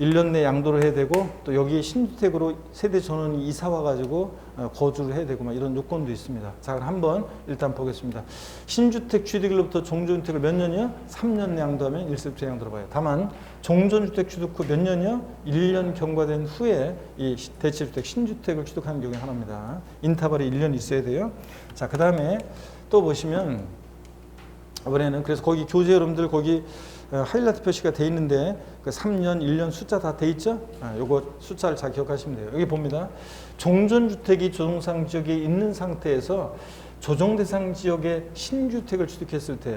S1: 1년 내 양도를 해야 되고 또 여기 신주택으로 세대 전원이 이사 와가지고 거주를 해야 되고 막 이런 요건도 있습니다. 자, 그럼 한번 일단 보겠습니다. 신주택 취득일로부터 종전주택을 몇 년이요? 3년 내 양도하면 1세부터 양도로 봐요. 다만 종전주택 취득 후 몇 년이요? 1년 경과된 후에 이 대체주택 신주택을 취득하는 경우에 하나입니다. 인터벌이 1년 있어야 돼요. 자, 그 다음에 또 보시면 이번에는 그래서 거기 교재 여러분들 거기 하이라이트 표시가 돼 있는데 그 3년, 1년 숫자 다 돼 있죠? 요거 숫자를 잘 기억하시면 돼요. 여기 봅니다. 종전주택이 조정상 지역에 있는 상태에서 조정대상 지역에 신주택을 취득했을 때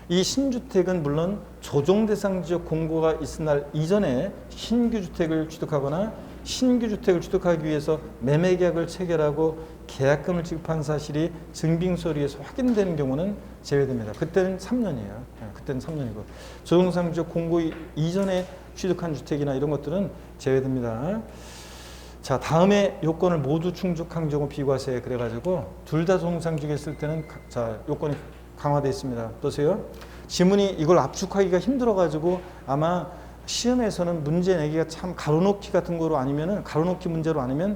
S1: 이 신주택은 물론 조정대상 지역 공고가 있은 날 이전에 신규주택을 취득하거나 신규주택을 취득하기 위해서 매매계약을 체결하고 계약금을 지급한 사실이 증빙서류에서 확인되는 경우는 제외됩니다. 그때는 3년이에요. 그때는 3년이고 조정상 지역 공고 이전에 취득한 주택이나 이런 것들은 제외됩니다. 자, 다음에 요건을 모두 충족한 경우 비과세 그래가지고 둘 다 조정상 지역에 있을 때는 자, 요건이 강화되어 있습니다. 보세요. 지문이 이걸 압축하기가 힘들어가지고 아마 시험에서는 문제 내기가 참 가로놓기 같은 거로 아니면은 가로놓기 문제로 아니면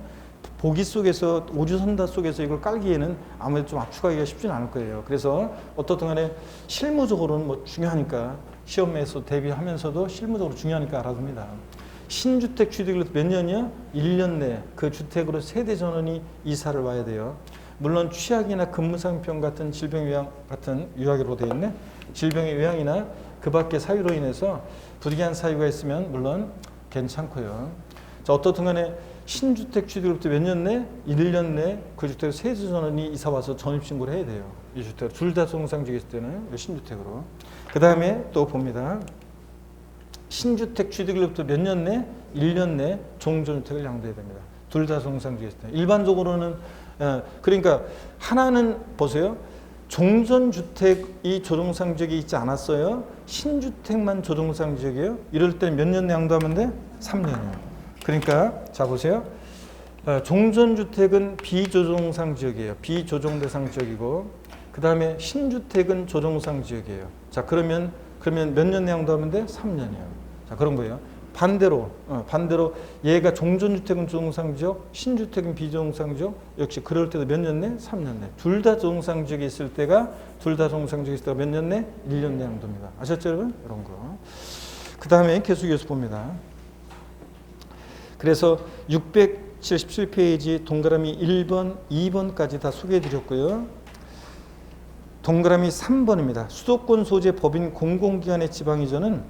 S1: 보기 속에서 오주선다 속에서 이걸 깔기에는 아무래도 좀 압축하기가 쉽지는 않을 거예요. 그래서 어떻든 간에 실무적으로는 뭐 중요하니까 시험에서 대비하면서도 실무적으로 중요하니까 알아둡니다. 신주택 취득일로부터 몇 년이요? 1년 내에 그 주택으로 세대 전원이 이사를 와야 돼요. 물론 취약이나 근무상병 같은 질병 요양 같은 유아기로 되어 있네. 질병의 요양이나 그 밖의 사유로 인해서 불이한 사유가 있으면 물론 괜찮고요. 자, 어떻든 간에 신주택 취득으로부터 몇 년 내? 1년 내 그 주택 세수 전원이 이사 와서 전입신고를 해야 돼요. 이 주택 둘 다 종상주기 있을 때는 신주택으로. 그 다음에 또 봅니다. 신주택 취득으로부터 몇 년 내? 1년 내 종전주택을 양도해야 됩니다. 둘 다 종상주기 있을 때. 일반적으로는 그러니까 하나는 보세요. 종전주택이 조종상주역이 있지 않았어요. 신주택만 조종상주역이에요. 이럴 때는 몇 년 내 양도하면 돼? 3년이요. 그러니까 자 보세요. 종전주택은 비조종상지역이에요. 비조종대상지역이고 그 다음에 신주택은 조종상지역이에요. 자 그러면 몇 년 내 양도하면 돼? 3년이에요. 자 그런 거예요. 반대로 얘가 종전주택은 조종상지역, 신주택은 비조종상지역 역시 그럴 때도 몇 년 내? 3년 내. 둘 다 조종상지역에 있을 때가 몇 년 내? 1년 내 양도입니다. 아셨죠 여러분? 이런 거. 그 다음에 계속해서 봅니다. 그래서 677페이지 동그라미 1번, 2번까지 다 소개해 드렸고요. 동그라미 3번입니다. 수도권 소재 법인 공공기관의 지방이전은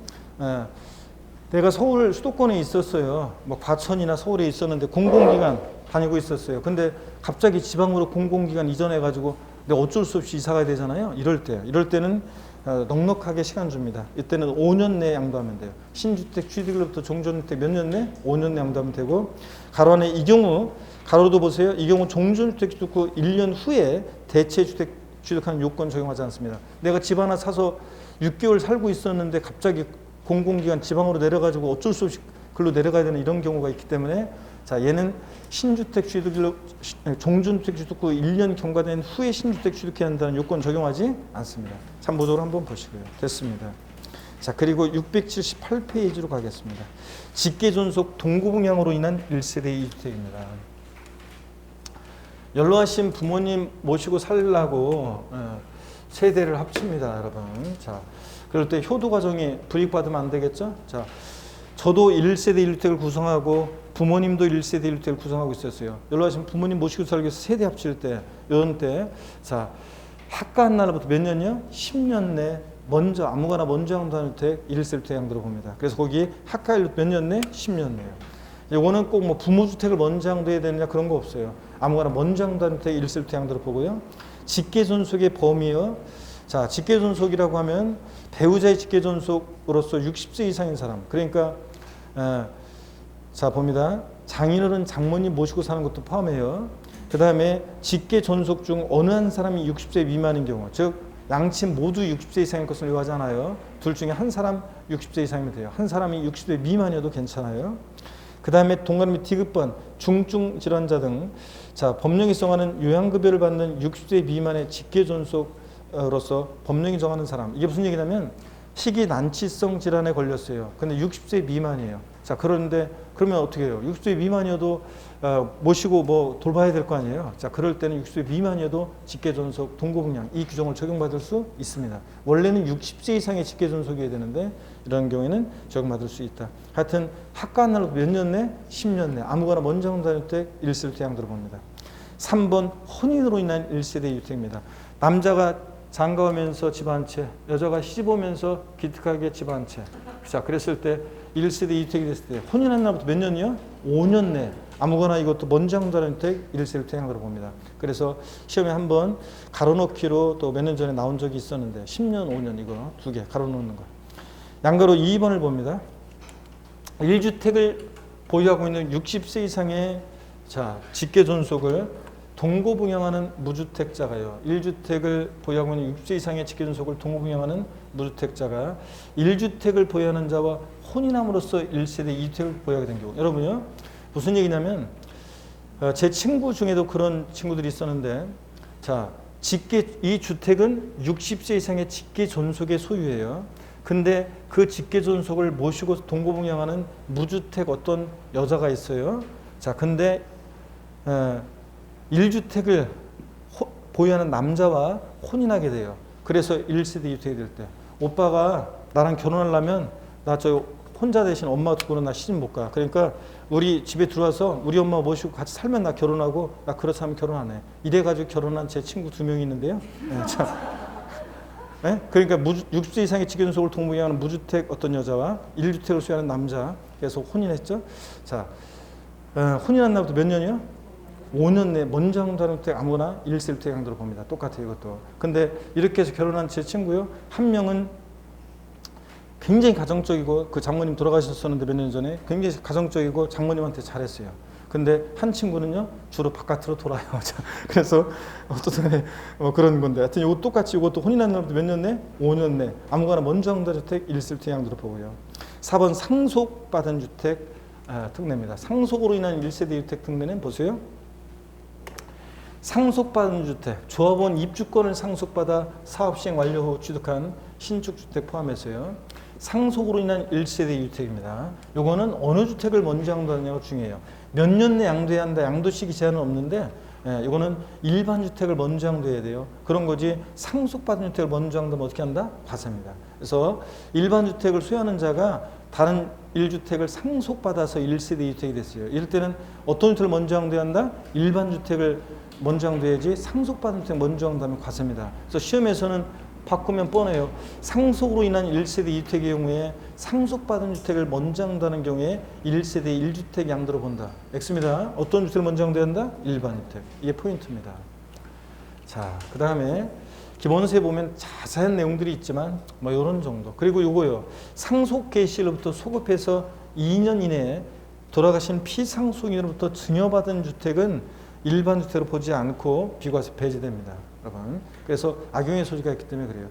S1: 내가 서울 수도권에 있었어요. 뭐 과천이나 서울에 있었는데 공공기관 다니고 있었어요. 근데 갑자기 지방으로 공공기관 이전해가지고 내가 어쩔 수 없이 이사 가야 되잖아요. 이럴 때는 넉넉하게 시간 줍니다. 이때는 5년 내에 양도하면 돼요. 신주택 취득으로부터 종전주택 몇 년 내? 5년 내 양도하면 되고 가로 안에 이 경우 가로도 보세요. 이 경우 종전주택 취득 후 1년 후에 대체주택 취득하는 요건 적용하지 않습니다. 내가 집 하나 사서 6개월 살고 있었는데 갑자기 공공기관 지방으로 내려가지고 어쩔 수 없이 글로 내려가야 되는 이런 경우가 있기 때문에 자 얘는 신주택 취득으로 종전주택 취득 후 1년 경과된 후에 신주택 취득해야 한다는 요건 적용하지 않습니다. 참고적으로 한번 보시고요. 됐습니다. 자 그리고 678페이지로 가겠습니다. 직계존속 동고분양으로 인한 1세대 2주택입니다. 연로하신 부모님 모시고 살려고 세대를 합칩니다, 여러분. 자 그럴 때 효도 과정이 불이익받으면 안 되겠죠? 자 저도 1세대 1주택을 구성하고 부모님도 1세대 1주택을 구성하고 있었어요. 연로하신 부모님 모시고 살기 위해서 세대 합칠 때 이런 때 자 합가한 날부터 몇 년이요? 10년 내 먼저 아무거나 먼저 양도하는 주택 1세대 1주택 양도로 봅니다. 그래서 거기 합가일 몇 년 내? 10년 내요. 이거는 꼭 뭐 부모주택을 먼저 양도해야 되느냐 그런 거 없어요. 아무거나 먼저 양도하는 주택 1세대 1주택 양도로 보고요. 직계존속의 범위요. 자 직계존속이라고 하면 배우자의 직계존속으로서 60세 이상인 사람 그러니까 자 봅니다. 장인어른 장모님 모시고 사는 것도 포함해요. 그 다음에 직계존속 중 어느 한 사람이 60세 미만인 경우 즉 양친 모두 60세 이상인 것을 요하잖아요. 둘 중에 한 사람 60세 이상이면 돼요. 한 사람이 60세 미만이어도 괜찮아요. 그 다음에 동그라미 D급번 중증 질환자 등 자 법령이 정하는 요양급여를 받는 60세 미만의 직계존속으로서 법령이 정하는 사람 이게 무슨 얘기냐면 희귀 난치성 질환에 걸렸어요. 근데 60세 미만이에요. 자 그런데 그러면 어떻게 해요? 60세 미만이어도 모시고 뭐 돌봐야 될 거 아니에요. 자 그럴 때는 60세 미만이어도 직계존속 동고분양 이 규정을 적용받을 수 있습니다. 원래는 60세 이상의 직계존속이어야 되는데 이런 경우에는 적용받을 수 있다. 하여튼 합가한 날로 몇 년 내? 10년 내 아무거나 먼저 한다는 때 1세대 양도로 봅니다. 3번 혼인으로 인한 1세대 2주택입니다. 남자가 장가오면서 집 한 채, 여자가 시집 오면서 기특하게 집 한 채. 자, 그랬을 때 1세대 2주택이 됐을 때 혼인한 날부터 몇 년이요? 5년 내 아무거나 이것도 먼저 한다는 때 1세대 2주택으로 봅니다. 그래서 시험에 한번 가로넣기로 또 몇 년 전에 나온 적이 있었는데 10년, 5년 이거 두 개 가로놓는 거. 양가로 2번을 봅니다. 1주택을 보유하고 있는 60세 이상의 자 직계존속을 동고분양하는 무주택자가요. 1주택을 보유하고 있는 60세 이상의 직계존속을 동고분양하는 무주택자가 1주택을 보유하는 자와 혼인함으로써 1세대 2주택을 보유하게 된 경우. 여러분요. 무슨 얘기냐면 제 친구 중에도 그런 친구들이 있었는데 자 이 주택은 60세 이상의 직계존속의 소유예요. 근데 그 직계존속을 모시고 동고분양하는 무주택 어떤 여자가 있어요. 자 근데 1주택을 보유하는 남자와 혼인하게 돼요. 그래서 1세대 2주택이 될 때 오빠가 나랑 결혼하려면 나 저 혼자 대신 엄마 두고는 나 시집 못 가. 그러니까 우리 집에 들어와서 우리 엄마 모시고 같이 살면 나 결혼하고, 나 그렇다면 결혼 안 해. 이래가지고 결혼한 제 친구 2명이 있는데요. 네, 참. 네? 그러니까 60세 이상의 직연속을 동봉하는 무주택 어떤 여자와 1주택을 소유하는 남자, 그래서 혼인했죠. 자, 혼인한 날부터 몇 년이요? 5년 내에 먼저 한다는 주택 아무거나 1세 1주택 양도로 봅니다. 똑같아요, 이것도. 근데 이렇게 해서 결혼한 제 친구요, 한 명은 굉장히 가정적이고, 그 장모님 돌아가셨었는데 몇 년 전에 굉장히 가정적이고 장모님한테 잘했어요. 근데 한 친구는요, 주로 바깥으로 돌아요. 그래서 어떤 그런 건데, 하여튼 이거 똑같이 이것도 혼인한 날부터 몇 년 내? 5년 내. 아무거나 먼저 한다 주택 1세 1주택 양도로 보고요. 4번 상속받은 주택 특례입니다. 상속으로 인한 1세대 주택 특례는 보세요. 상속받은 주택, 조합원 입주권을 상속받아 사업시행 완료 후 취득한 신축주택 포함해서요. 상속으로 인한 1세대 주택입니다. 요거는 어느 주택을 먼저 양도하냐가 중요해요. 몇 년 내 양도해야 한다, 양도 시기 제한은 없는데, 이거는 일반 주택을 먼저 양도해야 돼요. 그런 거지 상속받은 주택을 먼저 양도하면 어떻게 한다? 과세입니다. 그래서 일반 주택을 소유하는 자가 다른 1주택을 상속받아서 1세대 주택이 됐어요. 이럴 때는 어떤 주택을 먼저 양도해야 한다? 일반 주택을 먼저 양도해야지 상속받은 주택 먼저 양도하면 과세입니다. 그래서 시험에서는 바꾸면 뻔해요. 상속으로 인한 1세대 2주택의 경우에 상속받은 주택을 먼저 양도하는 경우에 1세대 1주택 양도로 본다. X입니다. 어떤 주택을 먼저 양도해야 한다? 일반 주택. 이게 포인트입니다. 자, 그 다음에 기본세 보면 자세한 내용들이 있지만 뭐 이런 정도. 그리고 요거요. 상속 개시일로부터 소급해서 2년 이내에 돌아가신 피상속인으로부터 증여받은 주택은 일반 주택으로 보지 않고 비과세 배제됩니다. 여러분. 그래서 악용의 소지가 있기 때문에 그래요.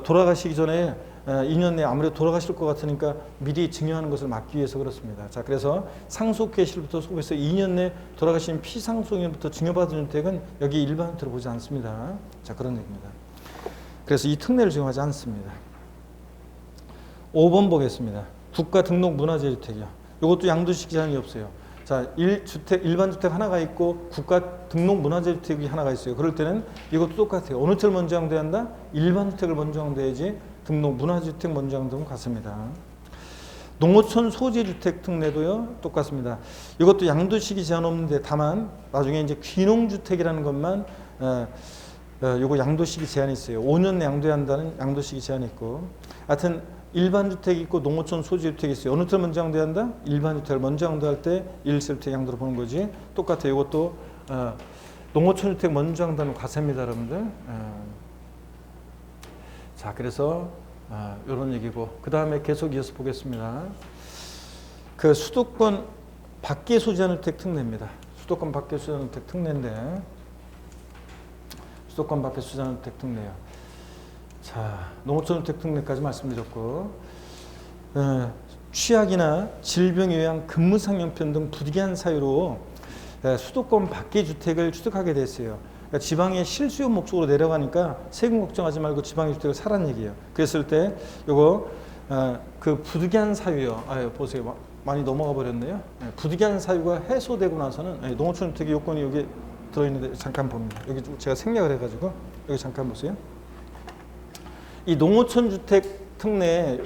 S1: 돌아가시기 전에 2년 내에 아무래도 돌아가실 것 같으니까 미리 증여하는 것을 막기 위해서 그렇습니다. 자, 그래서 상속 개시일부터 소급해서 2년 내에 돌아가신 피상속인으로부터 증여받은 주택은 여기 일반 주택으로 보지 않습니다. 자, 그런 얘기입니다. 그래서 이 특례를 적용하지 않습니다. 5번 보겠습니다. 국가 등록 문화재 주택이요. 이것도 양도시 제한이 없어요. 자, 일반 주택 하나가 있고 국가 등록 문화재 주택이 하나가 있어요. 그럴 때는 이것도 똑같아요. 어느 주택을 먼저 양도해야 한다? 일반 주택을 먼저 양도해야지 등록 문화재 주택 먼저 양도하면 같습니다. 농어촌 소재 주택 특례도요, 똑같습니다. 이것도 양도시기 제한 없는데 다만 나중에 이제 귀농주택이라는 것만 요거 양도시기 제한이 있어요. 5년 내 양도해야 한다는 양도시기 제한이 있고, 하여튼 일반 주택이 있고 농어촌 소재 주택이 있어요. 어느 주택을 먼저 양도해야 한다? 일반 주택을 먼저 양도할 때 1세 주택 양도로 보는 거지. 똑같아요. 이것도 농어촌 주택 먼저 양도하면 과세입니다, 여러분들. 자, 그래서 이런 얘기고, 그 다음에 계속 이어서 보겠습니다. 그 수도권 밖에 소지하는 주택 특례입니다. 수도권 밖에 소지하는 주택 특례인데, 수도권 밖에 소지하는 주택 특례요. 자, 농어촌 주택 특례까지 말씀드렸고, 취약이나 질병에 의한 근무상 형편 등 부득이한 사유로 수도권 밖의 주택을 취득하게 됐어요. 그러니까 지방에 실수요 목적으로 내려가니까 세금 걱정하지 말고 지방의 주택을 사라는 얘기예요. 그랬을 때 요거 그 부득이한 사유요. 보세요. 많이 넘어가 버렸네요. 부득이한 사유가 해소되고 나서는 농어촌 주택의 요건이 여기 들어있는데 잠깐 봅니다. 여기 제가 생략을 해가지고 여기 잠깐 보세요. 이 농어촌 주택 특례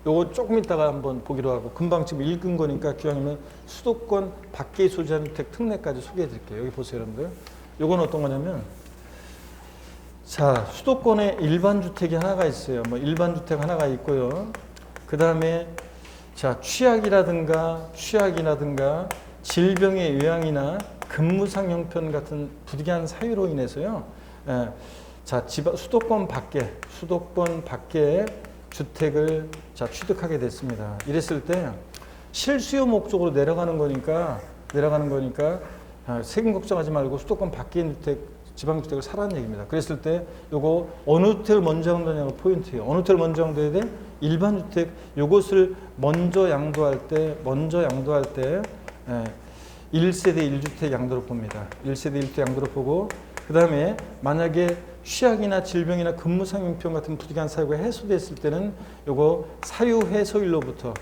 S1: 요거 조금 있다가 한번 보기로 하고, 금방 지금 읽은 거니까 기왕이면 수도권 밖에 소지하는 주택 특례까지 소개해 드릴게요. 여기 보세요, 여러분들. 요건 어떤 거냐면, 자, 수도권에 일반 주택이 하나가 있어요. 뭐 일반 주택 하나가 있고요. 그 다음에 자, 취약이라든가 질병의 요양이나 근무상 형편 같은 부득이한 사유로 인해서요. 자, 수도권 밖에 주택을 취득하게 됐습니다. 이랬을 때 실수요 목적으로 내려가는 거니까 세금 걱정하지 말고 수도권 밖에 있는 주택, 지방주택을 사라는 얘기입니다. 그랬을 때 요거 어느 주택을 먼저 양도하냐가 포인트예요. 어느 주택을 먼저 양도해야 돼? 일반 주택. 요것을 먼저 양도할 때 1세대 1주택 양도로 봅니다. 1세대 1주택 양도로 보고, 그 다음에 만약에 취약이나 질병이나 근무상 형편 같은 부득이한 사유가 해소됐을 때는 요거 사유 해소일로부터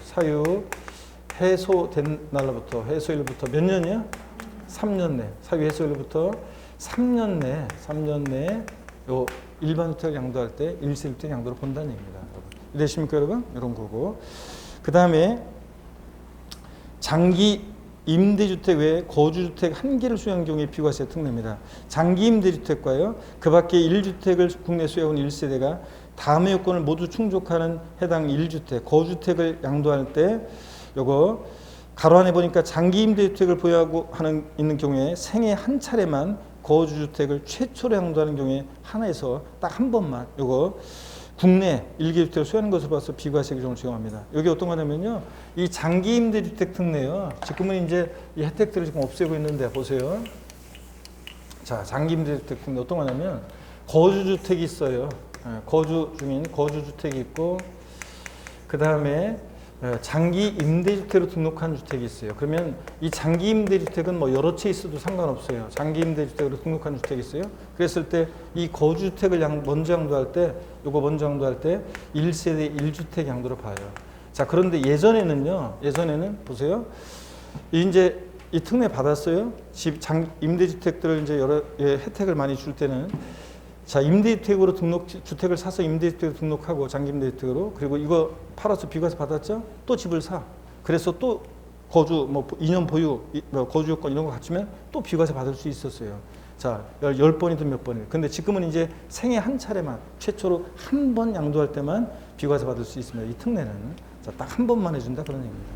S1: 해소된 날로부터 해소일부터 몇 년이야? 3년 내. 사유 해소일로부터 3년 내 요 일반 주택 양도할 때 1세 주택 양도로 본다는 얘기입니다. 이해되십니까, 여러분? 이런 거고. 그 다음에 장기 임대주택 외에 거주주택 한 개를 소유한 경우에 비과세 특례입니다. 장기 임대주택과요, 그 밖에 1주택을 국내 소유한 1세대가 다음의 요건을 모두 충족하는 해당 1주택, 거주주택을 양도할 때 요거 가로 안에 보니까 장기 임대주택을 보유하고 있는 경우에 생애 한 차례만 거주주택을 최초로 양도하는 경우에 하나에서 딱 한 번만 요거 국내 일개주택을 소유하는 것으로 봐서 비과세 규정을 적용합니다. 여기 어떤 거냐면요, 이 장기 임대주택 특례요. 지금은 이제 이 혜택들을 지금 없애고 있는데 보세요. 자, 장기 임대주택 특례 어떤 거냐면 거주주택이 있어요. 거주 중인 거주주택이 있고 그 다음에 장기 임대주택으로 등록한 주택이 있어요. 그러면 이 장기 임대주택은 뭐 여러 채 있어도 상관없어요. 장기 임대주택으로 등록한 주택이 있어요. 그랬을 때 이 거주주택을 먼저 양도할 때, 요거 먼저 양도할 때 1세대 1주택 양도로 봐요. 자, 그런데 예전에는 보세요. 이제 이 특례 받았어요. 임대주택들을 이제 여러 혜택을 많이 줄 때는 자, 임대주택으로 주택을 사서 임대주택으로 등록하고 장기 임대주택으로, 그리고 이거 팔아서 비과세 받았죠? 또 집을 사. 그래서 또 거주, 2년 보유, 거주 요건 이런 거 갖추면 또 비과세 받을 수 있었어요. 자, 10번이든 몇 번이든. 근데 지금은 이제 생애 한 차례만, 최초로 한 번 양도할 때만 비과세 받을 수 있습니다. 이 특례는. 자, 딱 한 번만 해준다 그런 얘기입니다.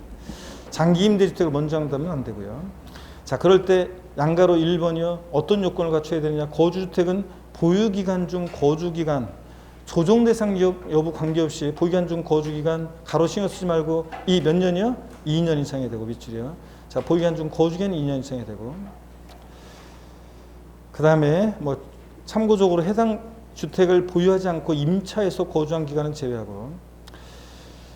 S1: 장기 임대주택을 먼저 양도하면 안 되고요. 자, 그럴 때 양가로 1번이요. 어떤 요건을 갖춰야 되느냐. 거주주택은 보유기간 중 거주기간, 조정대상 여부 관계없이 보유기간 중 거주기간, 가로 신경 쓰지 말고 이 몇 년이요? 2년 이상이 되고 밑줄이요. 자, 보유기간 중 거주기간 2년 이상이 되고, 그 다음에 참고적으로 해당 주택을 보유하지 않고 임차해서 거주한 기간은 제외하고,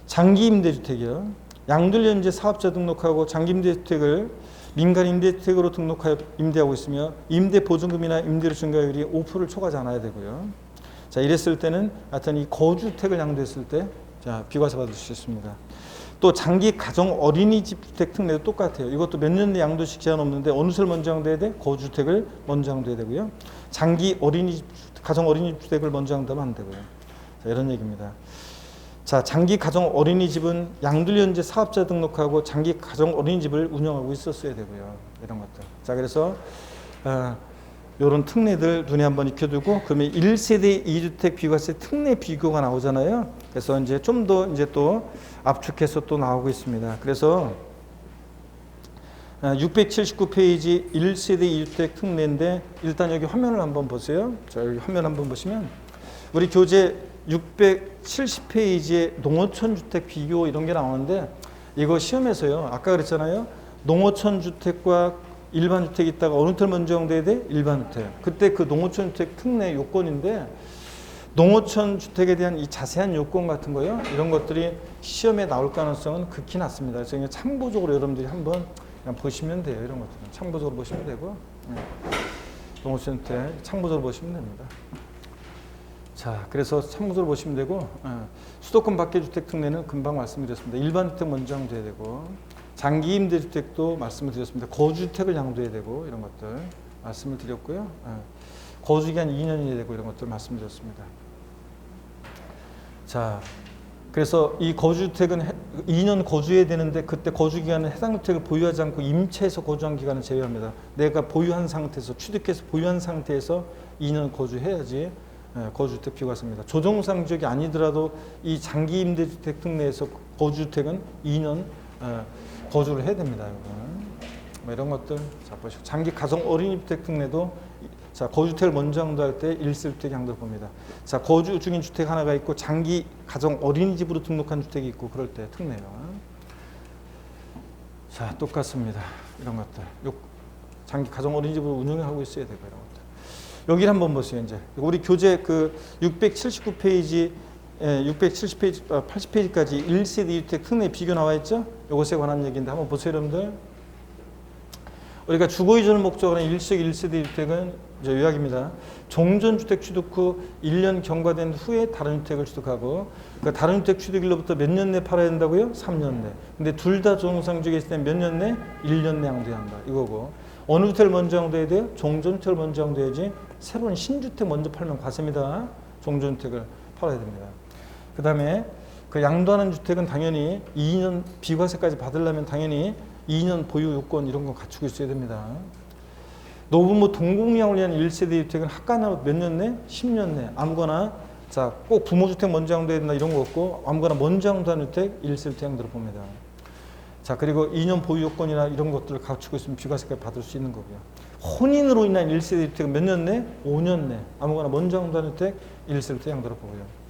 S1: 장기 임대주택이요. 양도일연재 사업자 등록하고 장기 임대주택을 민간 임대주택으로 등록하여 임대하고 있으며 임대 보증금이나 임대료 증가율이 5%를 초과하지 않아야 되고요. 자, 이랬을 때는 하여튼 이 거주주택을 양도했을 때 자, 비과세 받을 수 있습니다. 또 장기 가정 어린이집 주택 특례도 똑같아요. 이것도 몇 년 내 양도식 제한 없는데 어느 것을 먼저 양도해야 돼? 거주주택을 먼저 양도해야 되고요. 장기 가정 어린이집 주택을 먼저 양도하면 안 되고요. 자, 이런 얘기입니다. 자, 장기 가정 어린이집은 양도일연재 사업자 등록하고 장기 가정 어린이집을 운영하고 있었어야 되고요. 이런 것들. 자, 그래서 이런 특례들 눈에 한번 익혀두고, 그러면 1세대 2주택 비과세 특례 비교가 나오잖아요. 그래서 이제 좀 더 이제 또 압축해서 또 나오고 있습니다. 그래서 679페이지 1세대 2주택 특례인데, 일단 여기 화면을 한번 보세요. 자, 여기 화면 한번 보시면 우리 교재 670페이지에 농어촌 주택 비교 이런 게 나오는데, 이거 시험에서요, 아까 그랬잖아요. 농어촌 주택과 일반 주택이 있다가 어느 텔 먼저 양도해야 돼? 일반 주택. 그때 그 농어촌 주택 특례 요건인데, 농어촌 주택에 대한 이 자세한 요건 같은 거요, 이런 것들이 시험에 나올 가능성은 극히 낮습니다. 그래서 그냥 참고적으로 여러분들이 한번 그냥 보시면 돼요. 이런 것들은 참고적으로 보시면 되고, 농어촌 주택 참고적으로 보시면 됩니다. 자, 그래서 참고적으로 보시면 되고, 수도권 밖의 주택 특례는 금방 말씀드렸습니다. 일반 주택 먼저 양도해야 되고, 장기 임대주택도 말씀을 드렸습니다. 거주주택을 양도해야 되고, 이런 것들 말씀을 드렸고요. 거주기간 2년이 되고, 이런 것들 말씀드렸습니다. 자, 그래서 이 거주주택은 2년 거주해야 되는데, 그때 거주기간은 해당 주택을 보유하지 않고 임차해서 거주한 기간은 제외합니다. 내가 보유한 상태에서, 취득해서 보유한 상태에서 2년 거주해야지 거주주택 비과세입니다. 조정상 지역이 아니더라도 이 장기 임대주택 특례에서 거주주택은 2년 거주를 해야 됩니다. 이런 것들. 자, 보시고 장기 가정 어린이주택 특례도 자, 거주주택을 먼저 양도할 때 1세주택 양도를 봅니다. 자, 거주 중인 주택 하나가 있고 장기 가정 어린이집으로 등록한 주택이 있고 그럴 때 특례요. 자, 똑같습니다. 이런 것들. 장기 가정 어린이집으로 운영하고 있어야 되고, 이런 것들. 여기를 한번 보세요. 이제 우리 교재 그 679페이지, 670페이지, 80페이지까지 1세대 2주택 특례 비교 나와 있죠? 이것에 관한 얘기인데 한번 보세요, 여러분들. 우리가 주거 이전을 목적으로 하는 1세대 1주택은 이제 요약입니다. 종전주택 취득 후 1년 경과된 후에 다른 주택을 취득하고, 그러니까 다른 주택 취득일로부터 몇 년 내 팔아야 된다고요? 3년 내. 근데 둘 다 조정상주택에 있을 때 몇 년 내? 1년 내 양도해야 한다. 이거고. 어느 주택을 먼저 양도해야 돼요? 종전주택을 먼저 양도해야지. 새로운 신주택 먼저 팔면 과세입니다. 종전주택을 팔아야 됩니다. 그 다음에 그 양도하는 주택은 당연히 2년 비과세까지 받으려면 당연히 2년 보유 요건 이런 거 갖추고 있어야 됩니다. 노부모 동공양을 위한 1세대 주택은 학관으로 몇 년 내? 10년 내. 아무거나 자, 꼭 부모주택 먼저 양도해야 된다 이런 거 없고 아무거나 먼저 양도하는 주택 1세대 주택 양도를 봅니다. 자, 그리고 2년 보유 요건이나 이런 것들을 갖추고 있으면 비과세까지 받을 수 있는 거고요. 혼인으로 인한 1세대 주택은 몇 년 내? 5년 내. 아무거나 먼저 양도하는 주택 1세대 주택 양도를 보고요.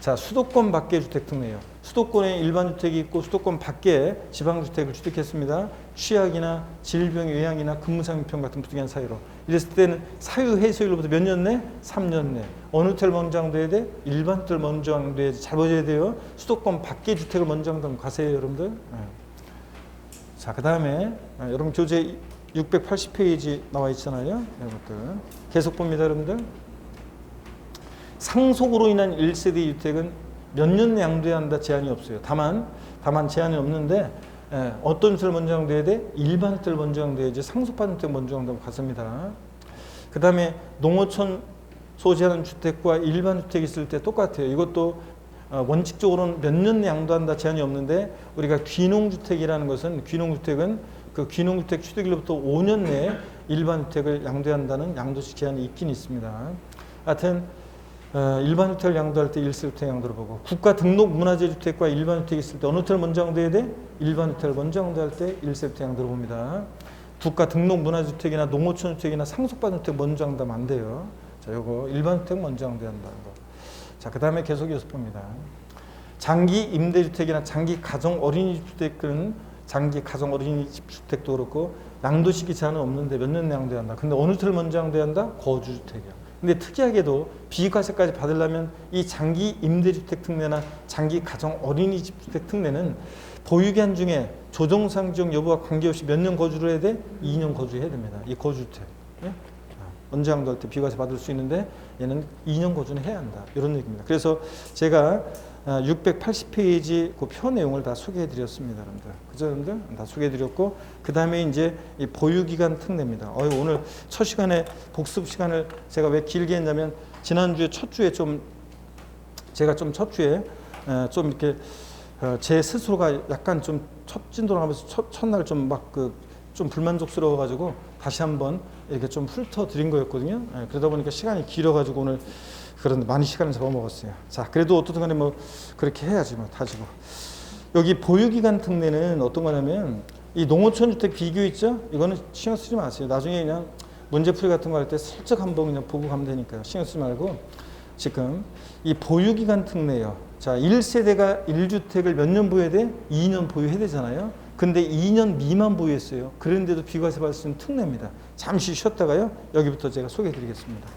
S1: 자, 수도권 밖의 주택 특례요. 수도권에 일반 주택이 있고 수도권 밖에 지방 주택을 취득했습니다. 취약이나 질병, 요양이나 근무상실병 같은 부득이한 사유로. 이랬을 때는 사유 해소일로부터 몇 년 내? 3년 내. 어느 주택을 먼저 양도해야 돼? 일반 주택을 먼저 양도해야지. 잘 보셔야 돼요. 수도권 밖의 주택을 먼저 양도하면 가세요, 여러분들. 네. 자, 그 다음에 여러분 교재 680페이지 나와 있잖아요. 이런 것들 계속 봅니다, 여러분들. 상속으로 인한 1세대 주택은 몇 년 양도해야 한다 제한이 없어요. 다만 제한이 없는데 어떤 주택을 먼저 양도해야 돼? 일반 주택을 먼저 양도해야지 상속받은 주택 먼저 양도하면 같습니다. 그 다음에 농어촌 소지하는 주택과 일반 주택이 있을 때 똑같아요. 이것도 원칙적으로는 몇 년 양도한다 제한이 없는데 우리가 귀농주택이라는 것은 귀농주택은 그 귀농주택 취득일로부터 5년 내에 일반 주택을 양도해야 한다는 양도시 제한이 있긴 있습니다. 하여튼 일반 주택을 양도할 때 1세 주택 양도를 보고 국가 등록 문화재 주택과 일반 주택이 있을 때 어느 주택을 먼저 양도해야 돼? 일반 주택을 먼저 양도할 때 1세 주택 양도를 봅니다. 국가 등록 문화재 주택이나 농어촌 주택이나 상속받은 주택 먼저 양도하면 안 돼요. 자, 요거 일반 주택 먼저 양도해야 한다는 거. 자, 그 다음에 계속 이어서 봅니다. 장기 임대주택이나 장기 가정 어린이집 주택은 장기 가정 어린이집 주택도 그렇고 양도 시기 제한은 없는데 몇 년 양도해야 한다. 근데 어느 주택을 먼저 양도해야 한다? 거주주택이야. 근데 특이하게도 비과세까지 받으려면 이 장기 임대주택 특례나 장기 가정 어린이집 주택 특례는 보유기한 중에 조정상 지역 여부와 관계없이 몇 년 거주를 해야 돼? 2년 거주해야 됩니다. 이 거주주택. 예? 먼저 양도할 때 비과세 받을 수 있는데 얘는 2년 거주는 해야 한다. 이런 얘기입니다. 그래서 제가 680페이지 그 표 내용을 다 소개해 드렸습니다. 여러분들. 그죠, 여러분들? 다 소개해 드렸고, 그 다음에 이제 이 보유기간 특례입니다. 오늘 첫 시간에 복습 시간을 제가 왜 길게 했냐면, 지난주에 첫 주에 제가 첫 주에 좀 이렇게 제 스스로가 약간 좀 첫 진도하면서 첫날 좀 막 좀 불만족스러워가지고 다시 한번 이렇게 좀 훑어 드린 거였거든요. 그러다 보니까 시간이 길어가지고 오늘 그런데 많이 시간을 잡아먹었어요. 자, 그래도 어떻든 간에 뭐 그렇게 해야지 뭐 다지고. 여기 보유기간 특례는 어떤 거냐면 이 농어촌 주택 비교 있죠? 이거는 신경 쓰지 마세요. 나중에 그냥 문제풀이 같은 거 할 때 슬쩍 한번 그냥 보고 가면 되니까요. 신경 쓰지 말고 지금 이 보유기간 특례요. 자, 1세대가 1주택을 몇 년 보유해야 돼? 2년 보유해야 되잖아요. 근데 2년 미만 보유했어요. 그런데도 비과세 받을 수 있는 특례입니다. 잠시 쉬었다가요. 여기부터 제가 소개해 드리겠습니다.